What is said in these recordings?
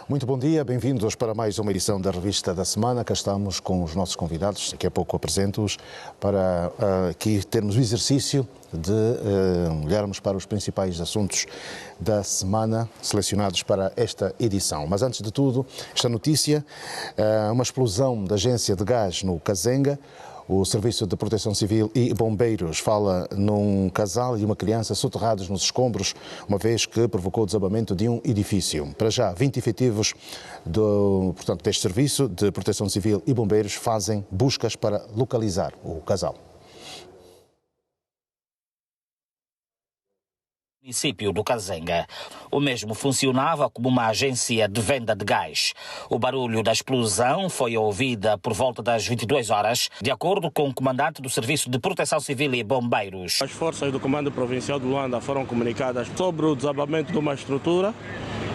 Muito bom dia, bem-vindos para mais uma edição da Revista da Semana. Cá estamos com os nossos convidados, daqui a pouco apresento-os, para aqui termos o exercício de olharmos para os principais assuntos da semana selecionados para esta edição. Mas antes de tudo, esta notícia, uma explosão da agência de gás no Kazenga. O Serviço de Proteção Civil e Bombeiros fala num casal e uma criança soterrados nos escombros, uma vez que provocou o desabamento de um edifício. Para já, 20 efetivos deste Serviço de Proteção Civil e Bombeiros fazem buscas para localizar o casal. Município do Kazenga. O mesmo funcionava como uma agência de venda de gás. O barulho da explosão foi ouvida por volta das 22 horas, de acordo com o comandante do Serviço de Proteção Civil e Bombeiros. As forças do Comando Provincial de Luanda foram comunicadas sobre o desabamento de uma estrutura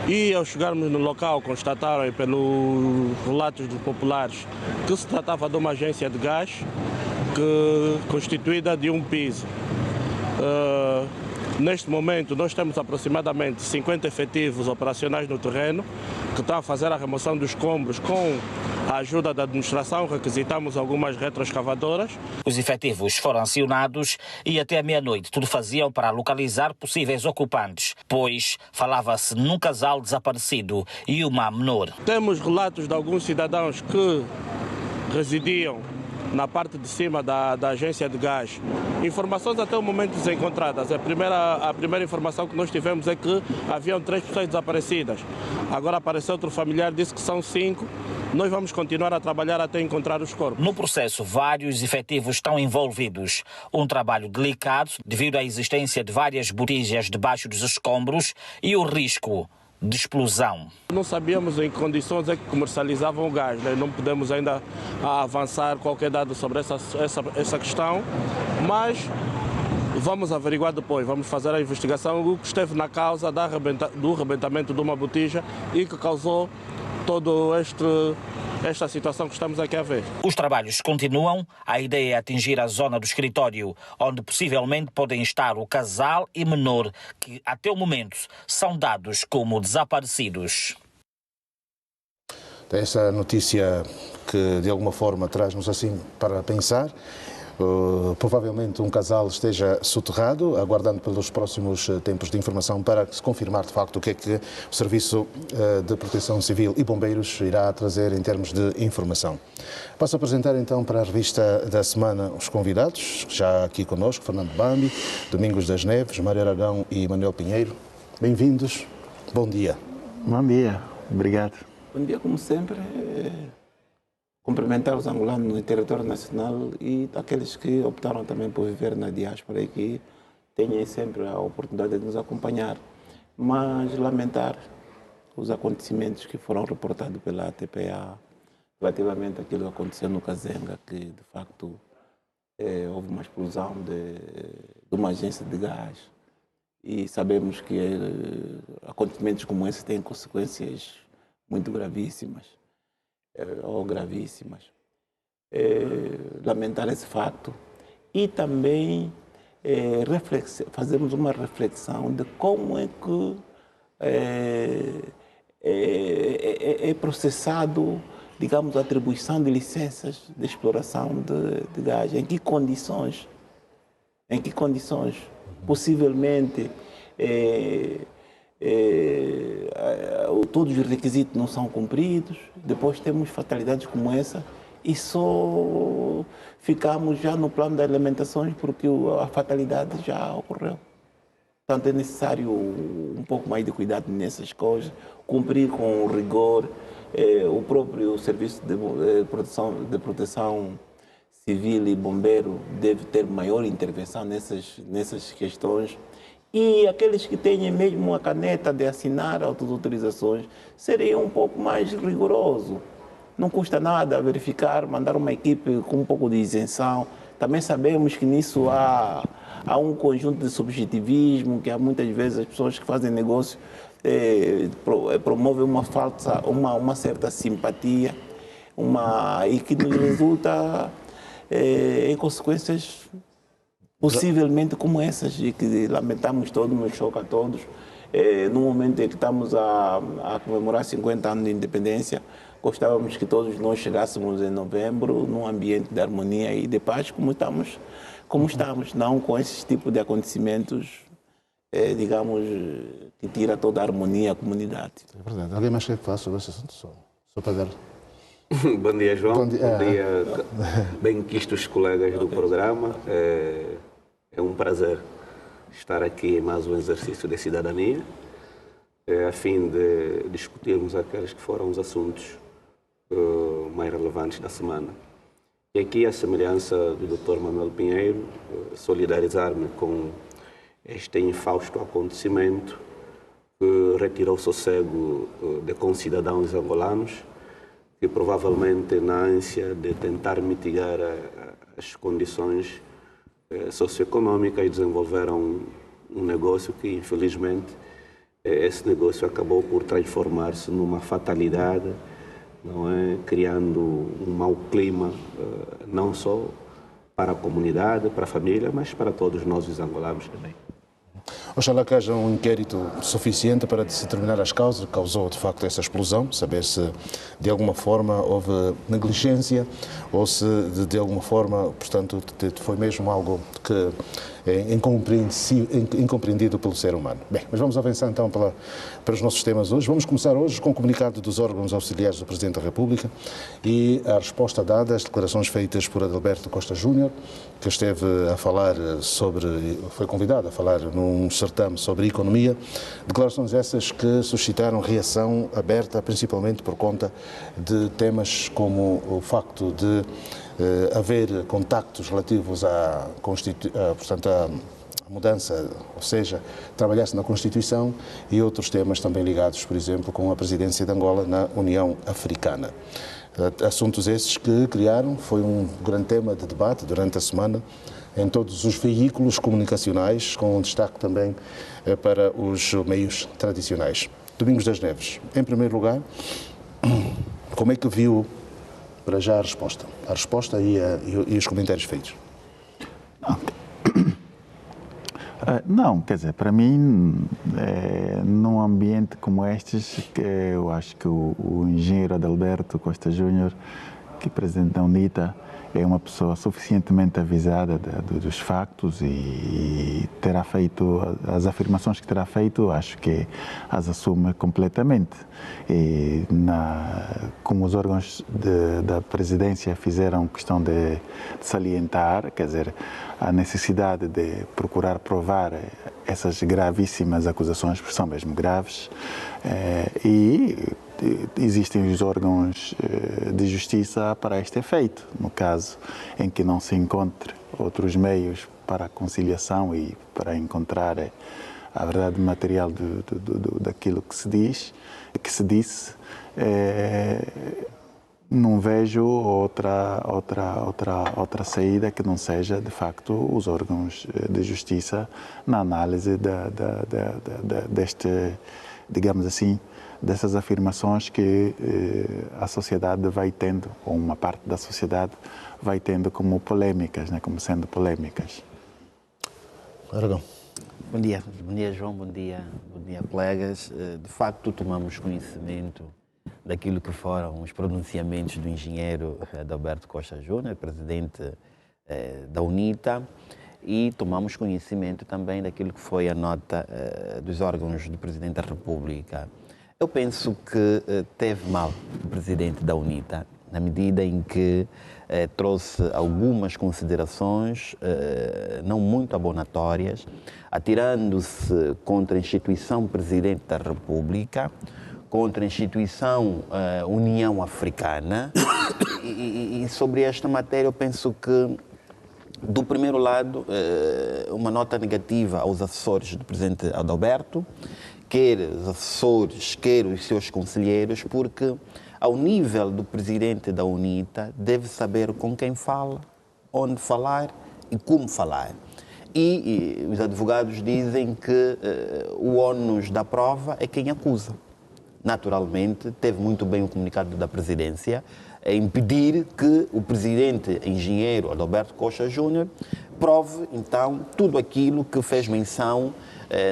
e, ao chegarmos no local, constataram pelos relatos dos populares que se tratava de uma agência de gás constituída de um piso. Neste momento, nós temos aproximadamente 50 efetivos operacionais no terreno que estão a fazer a remoção dos escombros com a ajuda da administração. Requisitamos algumas retroescavadoras. Os efetivos foram acionados e até a meia-noite tudo faziam para localizar possíveis ocupantes, pois falava-se num casal desaparecido e uma menor. Temos relatos de alguns cidadãos que residiam na parte de cima da agência de gás. Informações até o momento desencontradas. A primeira informação que nós tivemos é que haviam 3 pessoas desaparecidas. Agora apareceu outro familiar, disse que são 5. Nós vamos continuar a trabalhar até encontrar os corpos. No processo, vários efetivos estão envolvidos. Um trabalho delicado devido à existência de várias botijas debaixo dos escombros e o risco de explosão. Não sabíamos em que condições é que comercializavam o gás, né? Não podemos ainda avançar qualquer dado sobre essa questão, mas vamos averiguar depois, vamos fazer a investigação. O que esteve na causa do rebentamento de uma botija e que causou toda esta situação que estamos aqui a ver. Os trabalhos continuam. A ideia é atingir a zona do escritório, onde possivelmente podem estar o casal e menor, que até o momento são dados como desaparecidos. Essa notícia que de alguma forma traz-nos assim para pensar. Provavelmente um casal esteja soterrado, aguardando pelos próximos tempos de informação para se confirmar de facto o que é que o Serviço de Proteção Civil e Bombeiros irá trazer em termos de informação. Passo a apresentar então para a Revista da Semana os convidados, já aqui connosco, Fernando Bambi, Domingos das Neves, Mário Aragão e Manuel Pinheiro. Bem-vindos, bom dia. Bom dia, obrigado. Bom dia, como sempre. Cumprimentar os angolanos no território nacional e aqueles que optaram também por viver na diáspora e que tenham sempre a oportunidade de nos acompanhar. Mas lamentar os acontecimentos que foram reportados pela ATPA relativamente àquilo que aconteceu no Kazenga, que de facto houve uma explosão de uma agência de gás. E sabemos que acontecimentos como esse têm consequências muito gravíssimas. Ou gravíssimas. Lamentar esse fato e também fazermos uma reflexão de como é que é processado, digamos, a atribuição de licenças de exploração de gás. Em que condições possivelmente todos os requisitos não são cumpridos, depois temos fatalidades como essa e só ficamos já no plano das lamentações porque a fatalidade já ocorreu. Portanto, é necessário um pouco mais de cuidado nessas coisas, cumprir com rigor. O próprio Serviço de Proteção Civil e Bombeiro deve ter maior intervenção nessas questões. E aqueles que têm mesmo a caneta de assinar autorizações seriam um pouco mais rigorosos. Não custa nada verificar, mandar uma equipe com um pouco de isenção. Também sabemos que nisso há um conjunto de subjetivismo, que há muitas vezes as pessoas que fazem negócio promovem uma certa simpatia e que nos resulta em consequências possivelmente como essas, e que lamentamos todos, nos choca a todos. No momento em que estamos a comemorar 50 anos de independência, gostávamos que todos nós chegássemos em novembro num ambiente de harmonia e de paz, como estamos, não com esse tipo de acontecimentos, digamos, que tira toda a harmonia à comunidade. É verdade. Alguém mais quer falar sobre esse assunto? Só para dar... Bom dia, João. Bom dia, bem-quistos colegas do programa. É um prazer estar aqui em mais um exercício de cidadania, a fim de discutirmos aqueles que foram os assuntos mais relevantes da semana. E aqui, a semelhança do Dr. Manuel Pinheiro, solidarizar-me com este infausto acontecimento que retirou o sossego de concidadãos angolanos, que provavelmente, na ânsia de tentar mitigar as condições socioeconômicas, desenvolveram um negócio que, infelizmente, esse negócio acabou por transformar-se numa fatalidade, não é? Criando um mau clima, não só para a comunidade, para a família, mas para todos nós, os angolanos também. Oxalá que haja um inquérito suficiente para determinar as causas que causou de facto essa explosão, saber se de alguma forma houve negligência ou se de alguma forma, portanto, foi mesmo algo que é incompreendido pelo ser humano. Bem, mas vamos avançar então para os nossos temas hoje. Vamos começar hoje com o comunicado dos órgãos auxiliares do Presidente da República e a resposta dada às declarações feitas por Adalberto Costa Júnior, que esteve a falar foi convidado a falar num certame sobre economia, declarações essas que suscitaram reação aberta, principalmente por conta de temas como o facto de haver contactos relativos portanto, à mudança, ou seja, trabalhar-se na Constituição, e outros temas também ligados, por exemplo, com a presidência de Angola na União Africana. Assuntos esses que criaram, foi um grande tema de debate durante a semana em todos os veículos comunicacionais, com destaque também para os meios tradicionais. Domingos das Neves, em primeiro lugar, como é que viu para já a resposta e os comentários feitos? Não, quer dizer, para mim, num ambiente como estes, eu acho que o engenheiro Adalberto Costa Júnior, que é presidente da UNITA, é uma pessoa suficientemente avisada dos factos e terá feito as afirmações que terá feito, acho que as assume completamente. E como os órgãos da presidência fizeram questão de salientar, quer dizer, a necessidade de procurar provar essas gravíssimas acusações, porque são mesmo graves, e existem os órgãos de justiça para este efeito, no caso em que não se encontre outros meios para a conciliação e para encontrar a verdade material daquilo que se disse, não vejo outra saída que não seja, de facto, os órgãos de justiça na análise deste, digamos assim, dessas afirmações que a sociedade vai tendo, ou uma parte da sociedade vai tendo como polêmicas, né, como sendo polêmicas. Aragão. Bom dia, João, bom dia, colegas. De facto, tomamos conhecimento daquilo que foram os pronunciamentos do engenheiro Adalberto Costa Júnior, presidente da UNITA, e tomamos conhecimento também daquilo que foi a nota dos órgãos do Presidente da República. Eu penso que teve mal o presidente da UNITA, na medida em que trouxe algumas considerações não muito abonatórias, atirando-se contra a instituição Presidente da República, contra a instituição União Africana, e sobre esta matéria eu penso que, do primeiro lado, uma nota negativa aos assessores do presidente Adalberto, quer os assessores, quer os seus conselheiros, porque ao nível do presidente da UNITA deve saber com quem fala, onde falar e como falar. E os advogados dizem que o ónus da prova é quem acusa. Naturalmente, teve muito bem o comunicado da presidência a impedir que o presidente engenheiro Adalberto Costa Júnior prove, então, tudo aquilo que fez menção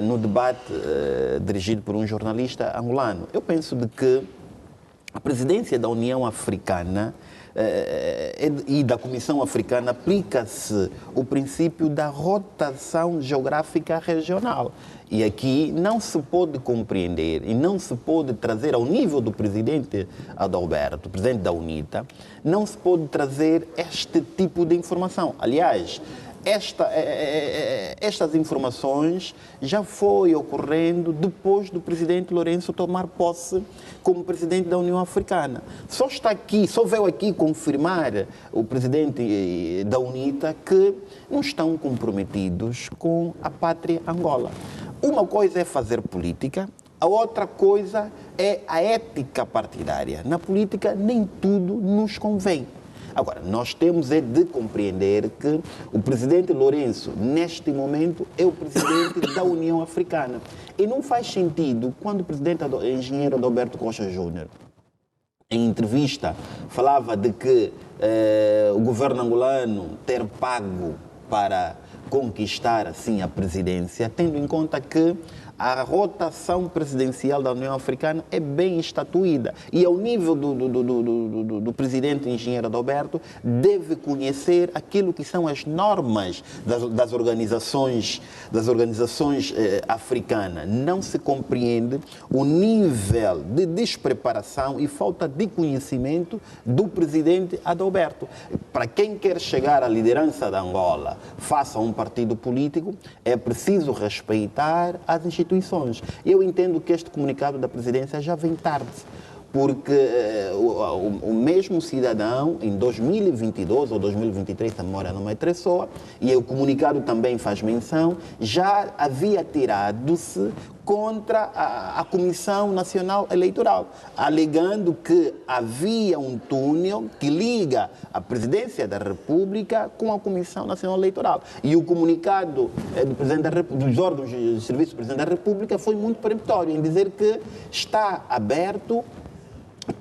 no debate dirigido por um jornalista angolano. Eu penso de que a presidência da União Africana e da Comissão Africana aplica-se o princípio da rotação geográfica regional. E aqui não se pode compreender e não se pode trazer ao nível do presidente Adalberto, presidente da UNITA, não se pode trazer este tipo de informação. Aliás, estas informações já foi ocorrendo depois do presidente Lourenço tomar posse como presidente da União Africana. Só veio aqui confirmar o presidente da UNITA que não estão comprometidos com a pátria Angola. Uma coisa é fazer política, a outra coisa é a ética partidária. Na política nem tudo nos convém. Agora, nós temos de compreender que o presidente Lourenço, neste momento, é o presidente da União Africana. E não faz sentido, quando o presidente engenheiro Adalberto Costa Júnior, em entrevista, falava de que o governo angolano ter pago para conquistar, assim, a presidência, tendo em conta que a rotação presidencial da União Africana é bem estatuída. E ao nível do presidente engenheiro Adalberto, deve conhecer aquilo que são as normas das organizações africanas. Não se compreende o nível de despreparação e falta de conhecimento do presidente Adalberto. Para quem quer chegar à liderança da Angola, faça um partido político, é preciso respeitar as instituições. Eu entendo que este comunicado da presidência já vem tarde, porque o mesmo cidadão, em 2022 ou 2023, a memória não me atreçoa, e o comunicado também faz menção, já havia tirado-se contra a Comissão Nacional Eleitoral, alegando que havia um túnel que liga a Presidência da República com a Comissão Nacional Eleitoral. E o comunicado do Presidente da República, dos órgãos de serviço do Presidente da República foi muito peremptório em dizer que está aberto,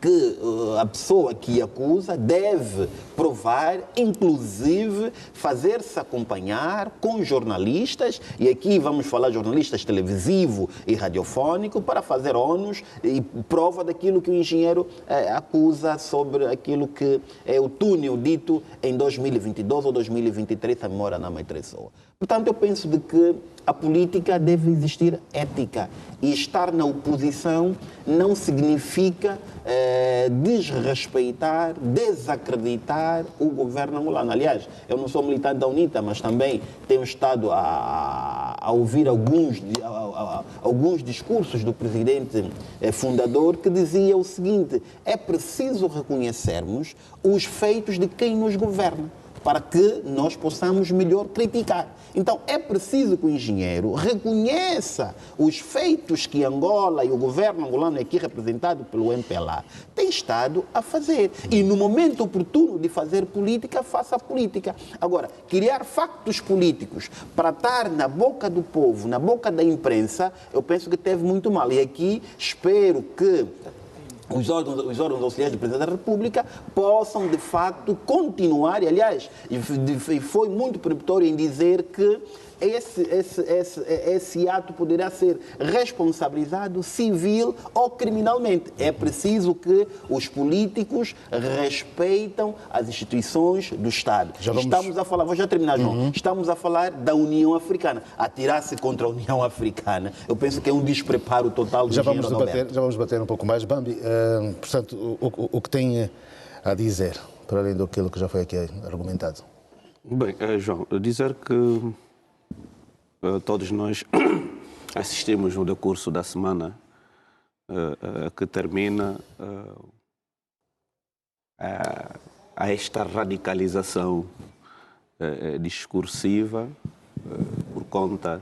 que a pessoa que acusa deve provar, inclusive fazer-se acompanhar com jornalistas, e aqui vamos falar de jornalistas televisivo e radiofónico, para fazer ônus e prova daquilo que o engenheiro acusa sobre aquilo que é o túnel dito em 2022 ou 2023, a memória não me atreçoa. Portanto, eu penso de que a política deve existir ética, e estar na oposição não significa desrespeitar, desacreditar o governo angolano. Aliás, eu não sou militante da UNITA, mas também tenho estado a ouvir alguns discursos do presidente fundador que dizia o seguinte: é preciso reconhecermos os feitos de quem nos governa, para que nós possamos melhor criticar. Então, é preciso que o engenheiro reconheça os feitos que Angola e o governo angolano, aqui representado pelo MPLA, tem estado a fazer. E no momento oportuno de fazer política, faça política. Agora, criar factos políticos para estar na boca do povo, na boca da imprensa, eu penso que teve muito mal. E aqui espero que os órgãos auxiliares do Presidente da República possam, de facto, continuar, e, aliás, foi muito peremptório em dizer que esse ato poderá ser responsabilizado civil ou criminalmente. É preciso que os políticos respeitem as instituições do Estado. Estamos a falar, vou já terminar, João, estamos a falar da União Africana. Atirar-se contra a União Africana, eu penso que é um despreparo total do engenheiro Adalberto. Já vamos debater um pouco mais. Bambi, portanto, o que tem a dizer, para além daquilo que já foi aqui argumentado? Bem, João, dizer que todos nós assistimos no decurso da semana que termina a esta radicalização discursiva por conta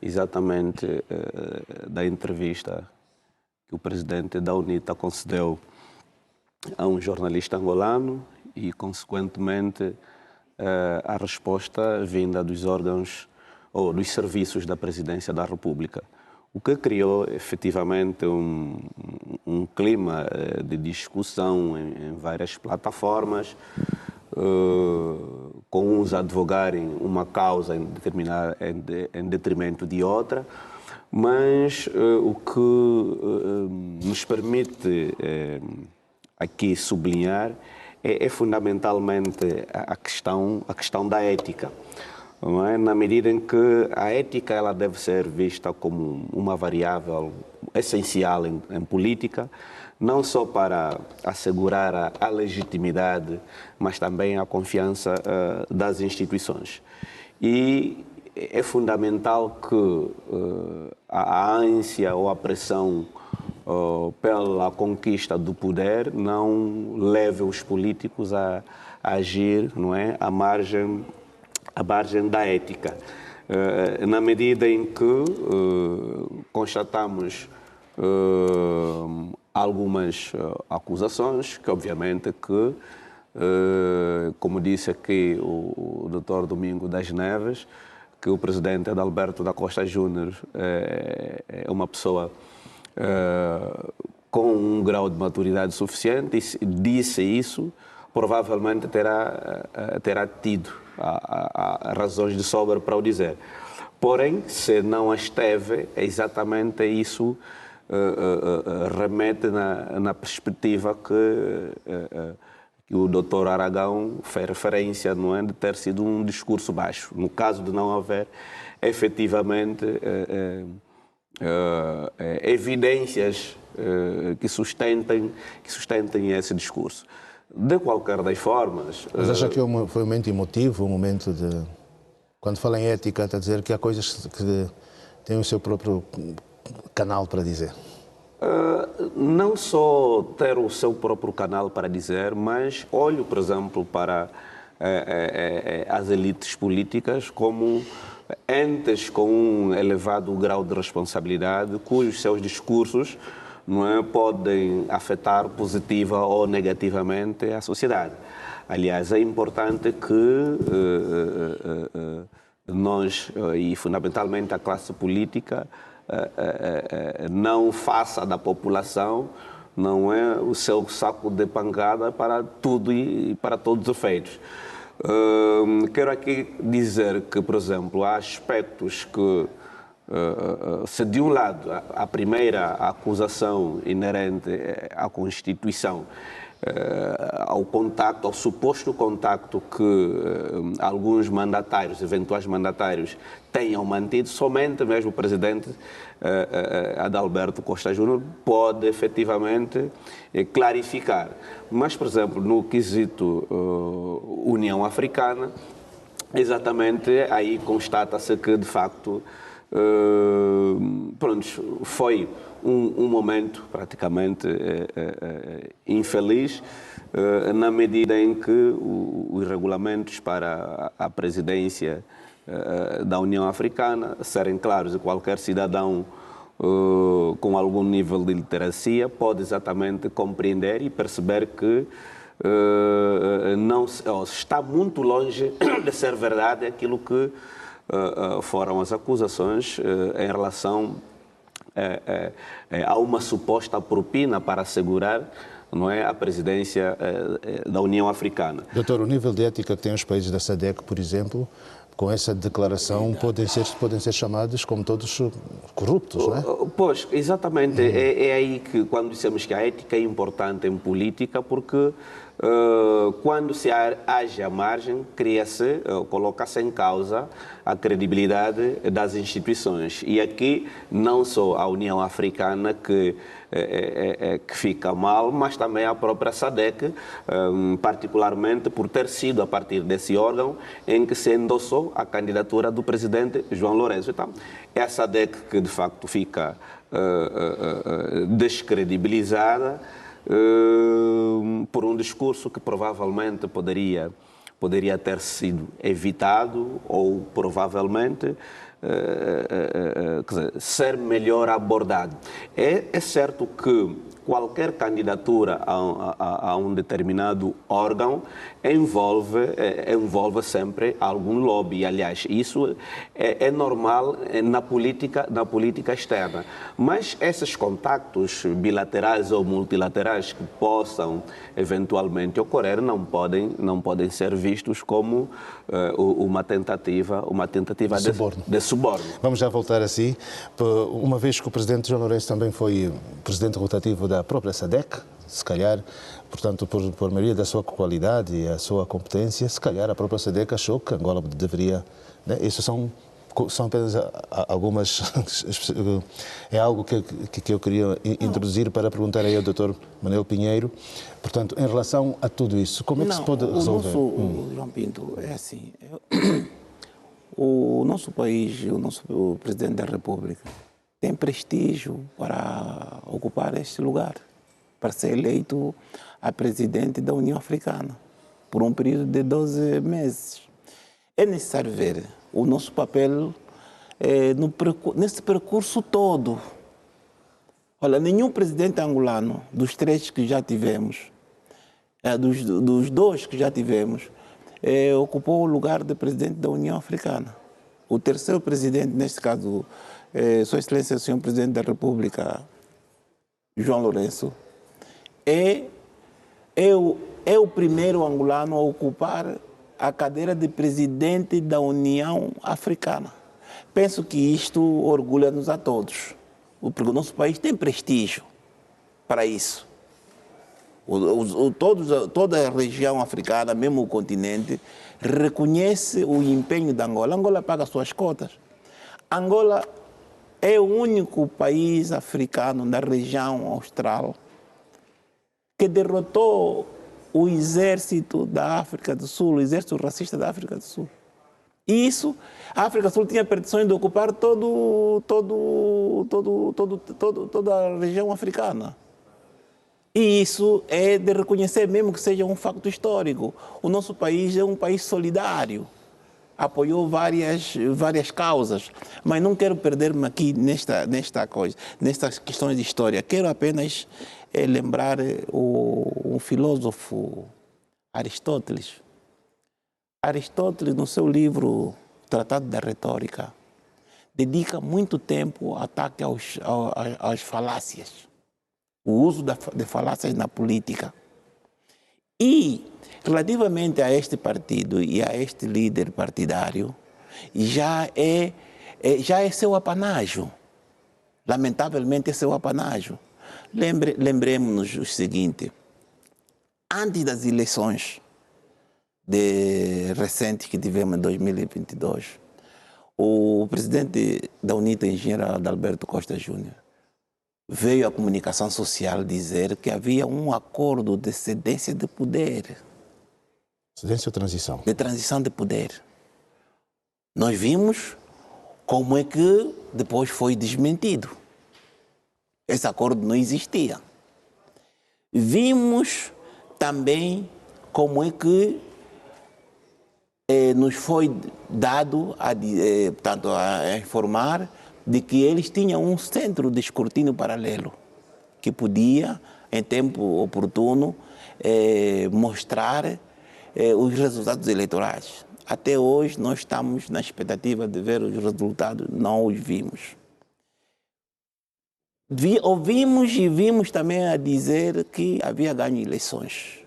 exatamente da entrevista que o presidente da UNITA concedeu a um jornalista angolano e, consequentemente, a resposta vinda dos órgãos ou dos serviços da Presidência da República, o que criou efetivamente um clima de discussão em várias plataformas, com uns advogarem uma causa em detrimento de outra, mas o que nos permite aqui sublinhar é fundamentalmente a questão da ética. Não é? Na medida em que a ética ela deve ser vista como uma variável essencial em política, não só para assegurar a legitimidade, mas também a confiança das instituições. E é fundamental que a ânsia ou a pressão pela conquista do poder não leve os políticos a agir, não é, à margem da ética. Na medida em que constatamos algumas acusações que, obviamente, como disse aqui o Dr. Domingo das Neves, que o presidente Adalberto da Costa Júnior é uma pessoa com um grau de maturidade suficiente, e disse isso, provavelmente terá tido razões de sobra para o dizer. Porém, se não as teve, é exatamente isso remete na perspectiva que o Dr. Aragão fez referência, não é, de ter sido um discurso baixo. No caso de não haver, efetivamente, evidências que sustentem esse discurso. De qualquer das formas... Mas acha que foi um momento emotivo, um momento de... Quando fala em ética, está a dizer que há coisas que têm o seu próprio canal para dizer? Não só ter o seu próprio canal para dizer, mas olho, por exemplo, para as elites políticas como entes com um elevado grau de responsabilidade, cujos seus discursos podem afetar positiva ou negativamente a sociedade. Aliás, é importante que nós, e fundamentalmente a classe política, não faça da população o seu saco de pancada para tudo e para todos os efeitos. Quero aqui dizer que, por exemplo, há aspectos que, se de um lado a primeira acusação inerente à Constituição, ao suposto contacto que alguns mandatários, eventuais mandatários, tenham mantido, somente mesmo o presidente Adalberto Costa Júnior pode efetivamente clarificar. Mas, por exemplo, no quesito União Africana, exatamente aí constata-se que, de facto, foi um momento praticamente infeliz, na medida em que os regulamentos para a presidência da União Africana serem claros e qualquer cidadão com algum nível de literacia pode exatamente compreender e perceber que está muito longe de ser verdade aquilo que foram as acusações em relação a uma suposta propina para assegurar a presidência da União Africana. Doutor, o nível de ética que têm os países da SADC, por exemplo, com essa declaração podem ser chamados como todos corruptos, não é? Pois, exatamente. É aí que, quando dissemos que a ética é importante em política, porque quando se age à margem, coloca-se em causa a credibilidade das instituições. E aqui, não só a União Africana que fica mal, mas também a própria SADC, particularmente por ter sido a partir desse órgão em que se endossou a candidatura do presidente João Lourenço. Então, é a SADC que, de facto, fica descredibilizada por um discurso que provavelmente poderia ter sido evitado ou provavelmente quer dizer, ser melhor abordado. É certo que qualquer candidatura a um determinado órgão envolve sempre algum lobby. Aliás, isso é normal na política externa. Mas esses contactos bilaterais ou multilaterais que possam eventualmente ocorrer não podem ser vistos como uma tentativa de suborno. Vamos já voltar assim, uma vez que o presidente João Lourenço também foi presidente rotativo da própria SADC, se calhar, portanto, por maioria da sua qualidade e a sua competência, se calhar a própria SADC achou que Angola deveria, né? Isso são apenas algumas... É algo que eu queria introduzir para perguntar aí ao Dr. Manuel Pinheiro. Portanto, em relação a tudo isso, como é que se pode resolver? João Pinto, é assim... O nosso país, o Presidente da República, tem prestígio para ocupar este lugar, para ser eleito a presidente da União Africana, por um período de 12 meses. É necessário ver o nosso papel nesse percurso todo. Olha, nenhum presidente angolano, dos 3 que já tivemos, dos 2 que já tivemos, ocupou o lugar de presidente da União Africana. O terceiro presidente, neste caso, Sua Excelência, o senhor Presidente da República, João Lourenço, é o primeiro angolano a ocupar a cadeira de presidente da União Africana. Penso que isto orgulha-nos a todos, porque o nosso país tem prestígio para isso. Toda a região africana, mesmo o continente, reconhece o empenho da Angola. Angola paga suas cotas. Angola é o único país africano da região austral que derrotou o exército da África do Sul, o exército racista da África do Sul. E isso, a África do Sul tinha pretensões de ocupar toda a região africana. E isso é de reconhecer, mesmo que seja um facto histórico. O nosso país é um país solidário, apoiou várias causas, mas não quero perder-me aqui nestas questões de história. Quero apenas lembrar um filósofo, Aristóteles. Aristóteles, no seu livro Tratado da Retórica, dedica muito tempo ao ataque às falácias. O uso de falácias na política. E, relativamente a este partido e a este líder partidário, já é seu apanágio. Lamentavelmente é seu apanágio. Lembremos-nos o seguinte: antes das eleições recentes que tivemos em 2022, o presidente da UNITA, engenheiro Adalberto Costa Júnior, veio à comunicação social dizer que havia um acordo de cedência de poder. Cedência ou transição? De transição de poder. Nós vimos como é que depois foi desmentido. Esse acordo não existia. Vimos também como é que nos foi dado a informar de que eles tinham um centro de escrutínio paralelo que podia, em tempo oportuno, mostrar os resultados eleitorais. Até hoje nós estamos na expectativa de ver os resultados, não os vimos. Ouvimos e vimos também a dizer que havia ganho eleições.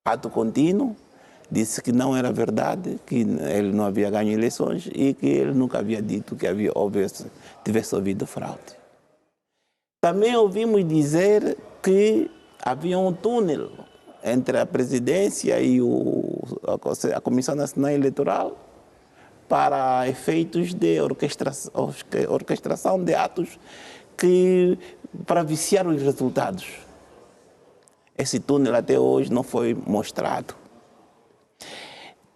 Fato contínuo, disse que não era verdade, que ele não havia ganho eleições e que ele nunca havia dito que tivesse ouvido fraude. Também ouvimos dizer que havia um túnel entre a presidência e a Comissão Nacional Eleitoral para efeitos de orquestração de atos para viciar os resultados. Esse túnel até hoje não foi mostrado.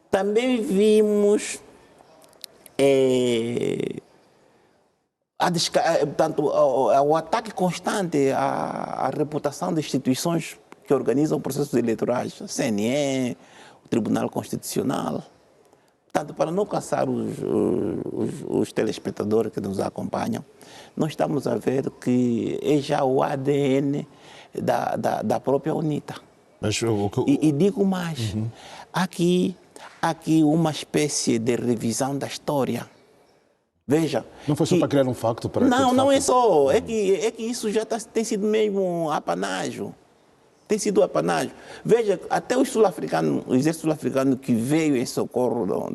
Também vimos o ataque constante à reputação de instituições que organizam processos eleitorais, a CNE, o Tribunal Constitucional, Portanto, para não cansar os telespectadores que nos acompanham, nós estamos a ver que é já o ADN da própria UNITA. Mas E digo mais, aqui uma espécie de revisão da história. Veja. Não foi só para criar um facto? Para Não é só. É que isso já tem sido mesmo apanágio. Tem sido apanágio. Veja, até os sul-africanos, o exército sul-africano que veio em socorro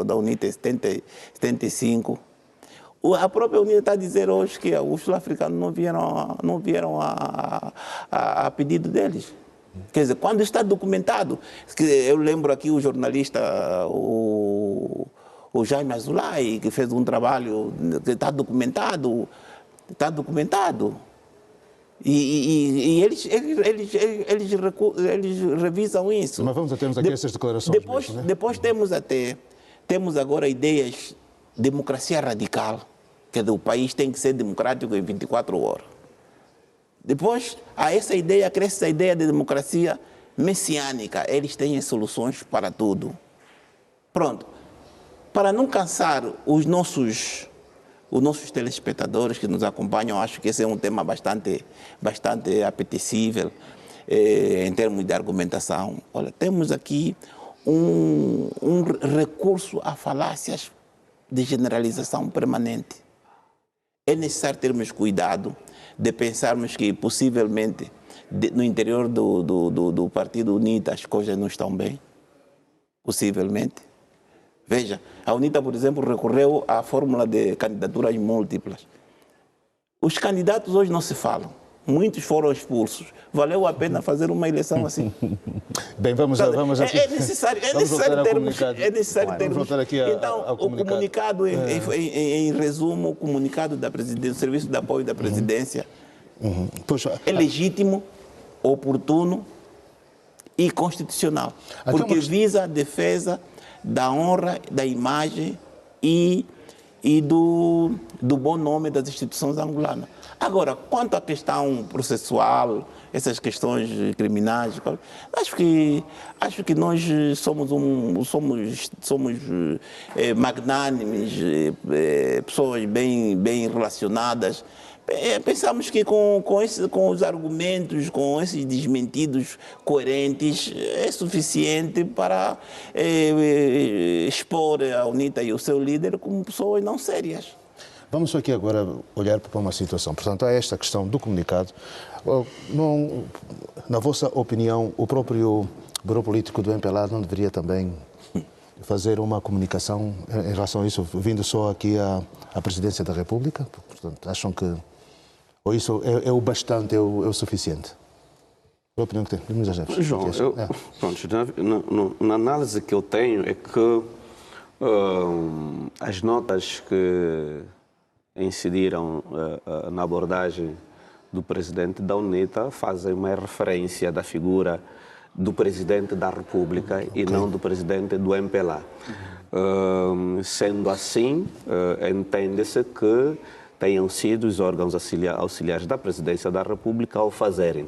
da UNITA em 75, a própria UNITA está a dizer hoje que os sul-africanos não vieram a pedido deles. Quer dizer, quando está documentado, eu lembro aqui o jornalista, o Jaime Azulay, que fez um trabalho que está documentado. E eles revisam isso. Mas vamos a termos aqui essas declarações. Depois temos agora ideias de democracia radical, que o país tem que ser democrático em 24 horas. Depois, cresce essa ideia de democracia messiânica. Eles têm soluções para tudo. Pronto. Para não cansar os nossos telespectadores que nos acompanham, acho que esse é um tema bastante apetecível em termos de argumentação. Olha, temos aqui um recurso a falácias de generalização permanente. É necessário termos cuidado de pensarmos que, possivelmente, no interior do Partido UNITA as coisas não estão bem. Possivelmente. Veja, a UNITA, por exemplo, recorreu à fórmula de candidaturas múltiplas. Os candidatos hoje não se falam. Muitos foram expulsos. Valeu a pena fazer uma eleição assim? Bem, vamos aqui. É necessário termos. Vamos voltar aqui ao comunicado. Em resumo, o comunicado do Serviço de Apoio da Presidência é legítimo, oportuno e constitucional. Porque visa a defesa da honra, da imagem e do bom nome das instituições angolanas. Agora, quanto à questão processual, essas questões criminais, acho que nós somos magnânimes, pessoas bem relacionadas. Pensamos que com os argumentos, com esses desmentidos coerentes, é suficiente para expor a UNITA e o seu líder como pessoas não sérias. Vamos aqui agora olhar para uma situação. Portanto, há esta questão do comunicado. Na vossa opinião, o próprio Bureau Político do MPLA não deveria também fazer uma comunicação em relação a isso, vindo só aqui à Presidência da República? Portanto, acham que ou isso é o bastante, é o suficiente? A opinião que tem. João, na análise que eu tenho é que as notas que incidiram na abordagem do presidente da UNITA fazem uma referência da figura do presidente da República e não do presidente do MPLA. Sendo assim, entende-se que tenham sido os órgãos auxiliares da Presidência da República ao fazerem.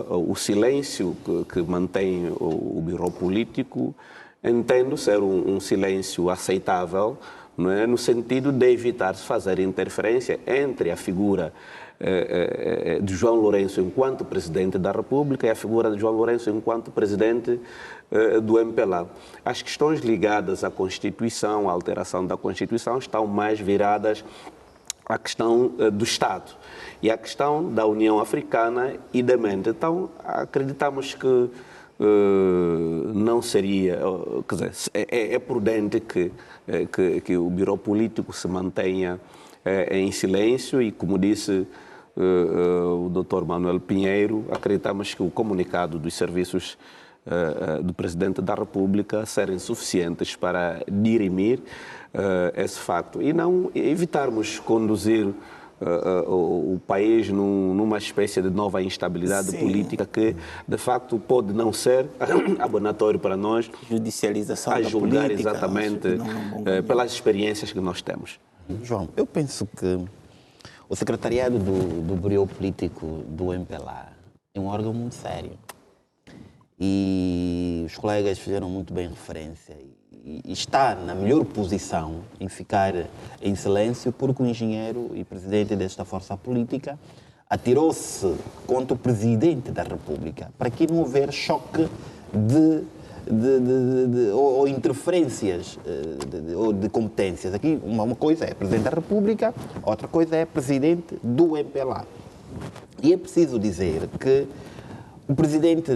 O silêncio que mantém o Bureau Político entendo ser um silêncio aceitável, não é? No sentido de evitar se fazer interferência entre a figura de João Lourenço enquanto Presidente da República e a figura de João Lourenço enquanto Presidente do MPLA. As questões ligadas à Constituição, à alteração da Constituição, estão mais viradas à questão do Estado e à questão da União Africana e da mente. Então, acreditamos que não seria, quer dizer, é prudente que o Bureau Político se mantenha em silêncio e, como disse o Dr. Manuel Pinheiro, acreditamos que o comunicado dos serviços do Presidente da República serem suficientes para dirimir esse facto e não evitarmos conduzir o país numa espécie de nova instabilidade política que, de facto, pode não ser abonatório para nós. Judicialização a julgar da política, exatamente pelas experiências que nós temos. João, eu penso que o secretariado do Bureau Político do MPLA é um órgão muito sério. E os colegas fizeram muito bem referência. E está na melhor posição em ficar em silêncio porque o engenheiro e presidente desta força política atirou-se contra o presidente da República para que não houver choque ou interferências ou de competências. Aqui uma coisa é presidente da República, outra coisa é presidente do MPLA. E é preciso dizer que o presidente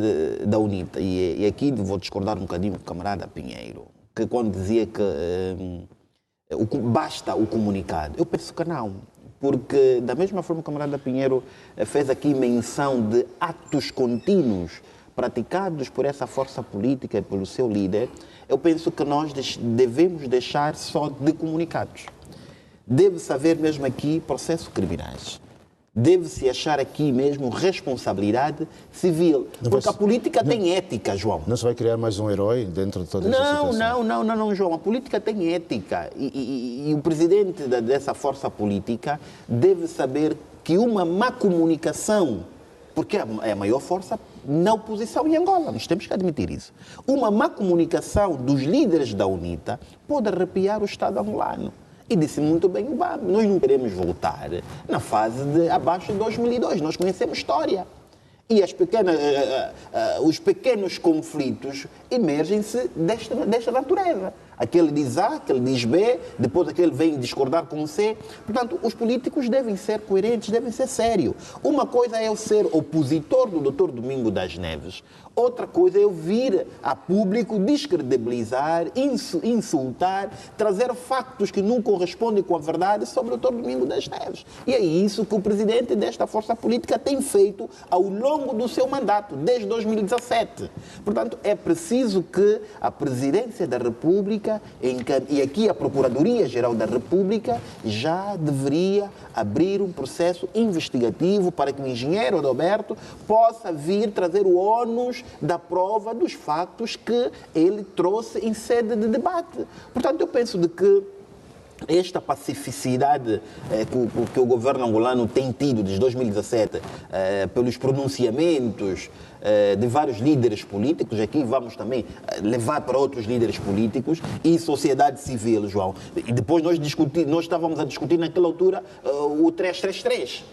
da UNITA, e aqui vou discordar um bocadinho com o camarada Pinheiro, que quando dizia que basta o comunicado, eu penso que não. Porque, da mesma forma que o camarada Pinheiro fez aqui menção de atos contínuos praticados por essa força política e pelo seu líder, eu penso que nós devemos deixar só de comunicados. Deve-se haver mesmo aqui processos criminais. Deve-se achar aqui mesmo responsabilidade civil. Porque a política tem ética, João. Não se vai criar mais um herói dentro de toda esta situação? Não, João. A política tem ética. E o presidente dessa força política deve saber que uma má comunicação, porque é a maior força na oposição em Angola, nós temos que admitir isso. Uma má comunicação dos líderes da UNITA pode arrepiar o Estado angolano. E disse muito bem o BAM, nós não queremos voltar na fase de abaixo de 2002, nós conhecemos história. E os pequenos conflitos emergem-se desta natureza. Aquele diz A, aquele diz B, depois aquele vem discordar com C. Portanto, os políticos devem ser coerentes, devem ser sérios. Uma coisa é eu ser opositor do Dr. Domingos das Neves. Outra coisa é eu vir a público descredibilizar, insultar, trazer factos que não correspondem com a verdade sobre o Dr. Domingos das Neves. E é isso que o presidente desta força política tem feito ao longo do seu mandato, desde 2017. Portanto, é preciso que a presidência da República e aqui a Procuradoria-Geral da República já deveria abrir um processo investigativo para que o engenheiro Adalberto possa vir trazer o ônus da prova dos factos que ele trouxe em sede de debate. Portanto, eu penso de que esta pacificidade que o governo angolano tem tido desde 2017 pelos pronunciamentos de vários líderes políticos, aqui vamos também levar para outros líderes políticos e sociedade civil, João. E depois nós estávamos a discutir naquela altura o 333.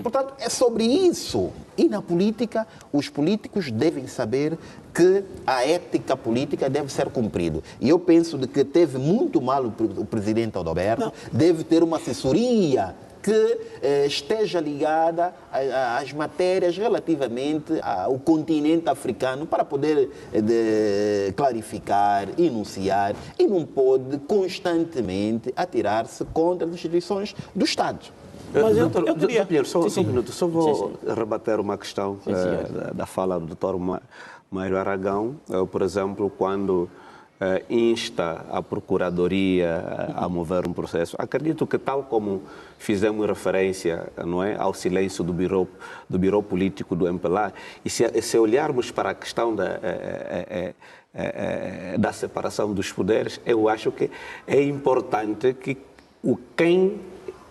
Portanto, é sobre isso. E na política, os políticos devem saber que a ética política deve ser cumprida. E eu penso de que teve muito mal o presidente Adalberto, deve ter uma assessoria que esteja ligada às matérias relativamente ao continente africano para poder clarificar, enunciar e não pode constantemente atirar-se contra as instituições do Estado. Mas eu queria... Pinheiro, só um minuto, só vou rebater uma questão da fala do Dr. Mário Aragão, por exemplo, quando insta a Procuradoria a mover um processo. Acredito que, tal como fizemos referência, não é, ao silêncio do Biro Político do MPLA, e se olharmos para a questão da separação dos poderes, eu acho que é importante que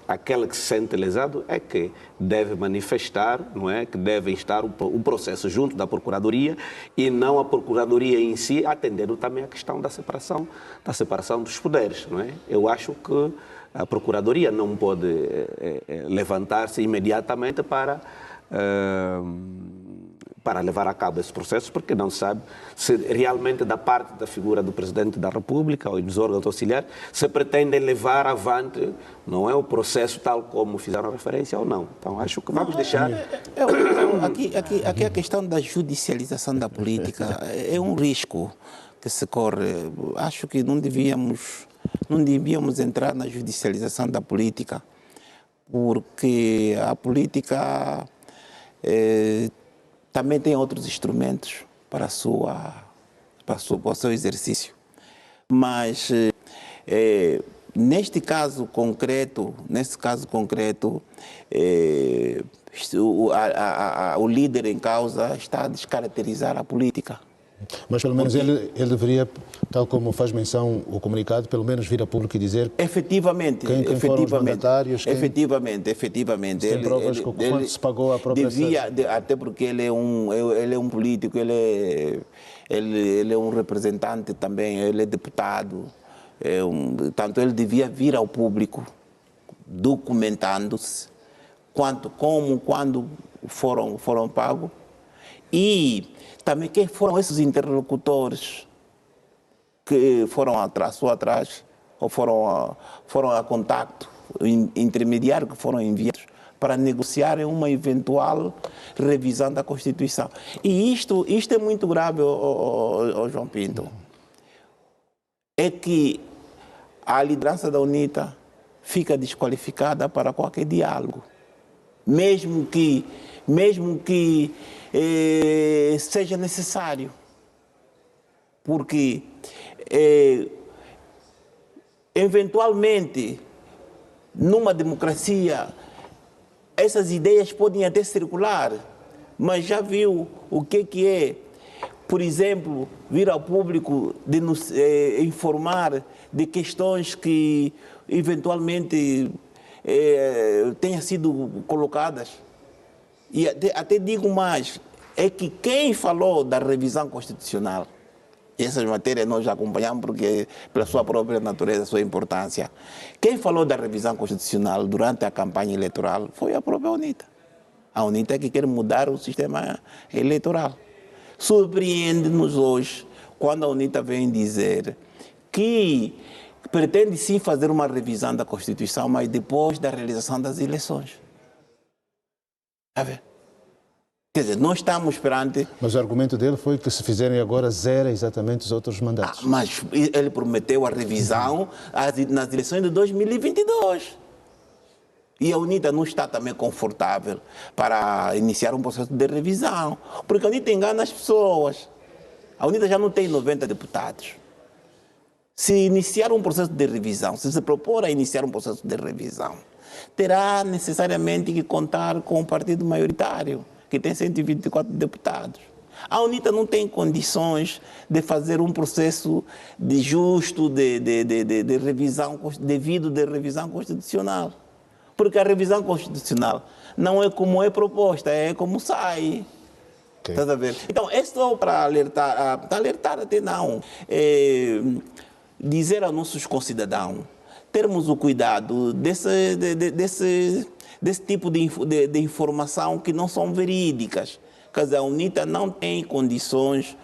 aquele que se sente lesado é que deve manifestar, não é? Que deve estar o processo junto da Procuradoria e não a Procuradoria em si, atendendo também a questão da separação dos poderes, não é? Eu acho que a Procuradoria não pode levantar-se imediatamente para levar a cabo esse processo, porque não sabe se realmente da parte da figura do Presidente da República ou dos órgãos auxiliares se pretendem levar avante, não é, o processo tal como fizeram referência ou não. Então acho que vamos deixar... Aqui a questão da judicialização da política é um risco que se corre. Acho que não devíamos entrar na judicialização da política, porque a política também tem outros instrumentos para o seu exercício. Mas, neste caso concreto, o líder em causa está a descaracterizar a política. Mas pelo menos ele deveria, tal como faz menção o comunicado, pelo menos vir a público e dizer efetivamente, quem foram os mandatários. Efetivamente. Tem provas quanto se pagou a própria até porque ele é um político, ele é um representante também, ele é deputado. Tanto ele devia vir ao público documentando-se quando foram pagos e também quem foram esses interlocutores que foram atrás ou foram a contacto intermediário que foram enviados para negociarem uma eventual revisão da Constituição. E isto é muito grave, João Pinto. É que a liderança da UNITA fica desqualificada para qualquer diálogo, mesmo que seja necessário, porque eventualmente numa democracia essas ideias podem até circular, mas já viu o que é, por exemplo, vir ao público informar de questões que eventualmente tenham sido colocadas. E até digo mais, é que quem falou da revisão constitucional, essas matérias nós já acompanhamos porque pela sua própria natureza, sua importância. Quem falou da revisão constitucional durante a campanha eleitoral foi a própria UNITA. A UNITA é que quer mudar o sistema eleitoral. Surpreende-nos hoje quando a UNITA vem dizer que pretende sim fazer uma revisão da Constituição, mas depois da realização das eleições. A ver? Quer dizer, nós estamos perante... Mas o argumento dele foi que se fizerem agora zera exatamente os outros mandatos. Mas ele prometeu a revisão nas eleições de 2022. E a UNITA não está também confortável para iniciar um processo de revisão. Porque a UNITA engana as pessoas. A UNITA já não tem 90 deputados. Se iniciar um processo de revisão, se se propor a iniciar um processo de revisão, terá necessariamente que contar com o partido maioritário, que tem 124 deputados. A UNITA não tem condições de fazer um processo justo de revisão, devido de revisão constitucional. Porque a revisão constitucional não é como é proposta, é como sai. Okay. Tá a ver? Então, é só para alertar até não, dizer aos nossos concidadãos, termos o cuidado desse tipo de informação que não são verídicas. Quer dizer, a UNITA não tem condições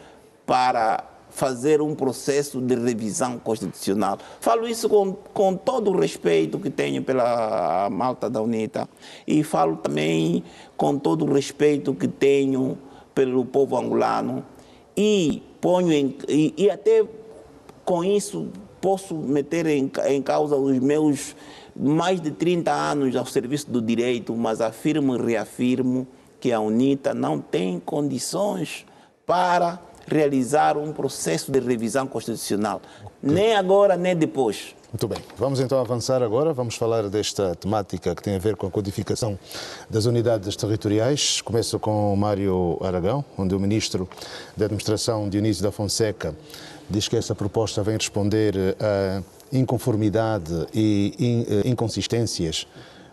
para fazer um processo de revisão constitucional. Falo isso com todo o respeito que tenho pela malta da UNITA e falo também com todo o respeito que tenho pelo povo angolano e e até com isso posso meter em causa os meus mais de 30 anos ao serviço do direito, mas afirmo e reafirmo que a UNITA não tem condições para realizar um processo de revisão constitucional, nem agora, nem depois. Muito bem, vamos então avançar agora, vamos falar desta temática que tem a ver com a codificação das unidades territoriais. Começo com o Mário Aragão, onde o Ministro da Administração, Dionísio da Fonseca, diz que essa proposta vem responder a inconformidade e inconsistências,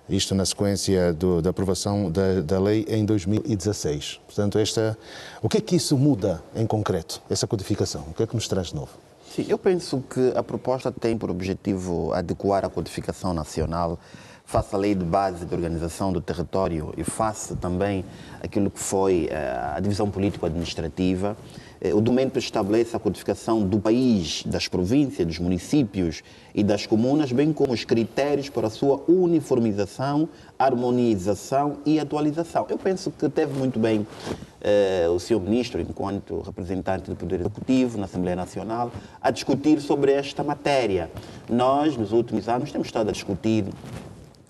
isto na sequência da aprovação da lei em 2016. Portanto, o que é que isso muda em concreto, essa codificação? O que é que nos traz de novo? Sim, eu penso que a proposta tem por objetivo adequar a codificação nacional face à lei de base de organização do território e face também aquilo que foi a divisão político-administrativa. O documento estabelece a codificação do país, das províncias, dos municípios e das comunas, bem como os critérios para a sua uniformização, harmonização e atualização. Eu penso que teve muito bem o Sr. Ministro, enquanto representante do Poder Executivo na Assembleia Nacional, a discutir sobre esta matéria. Nós, nos últimos anos, temos estado a discutir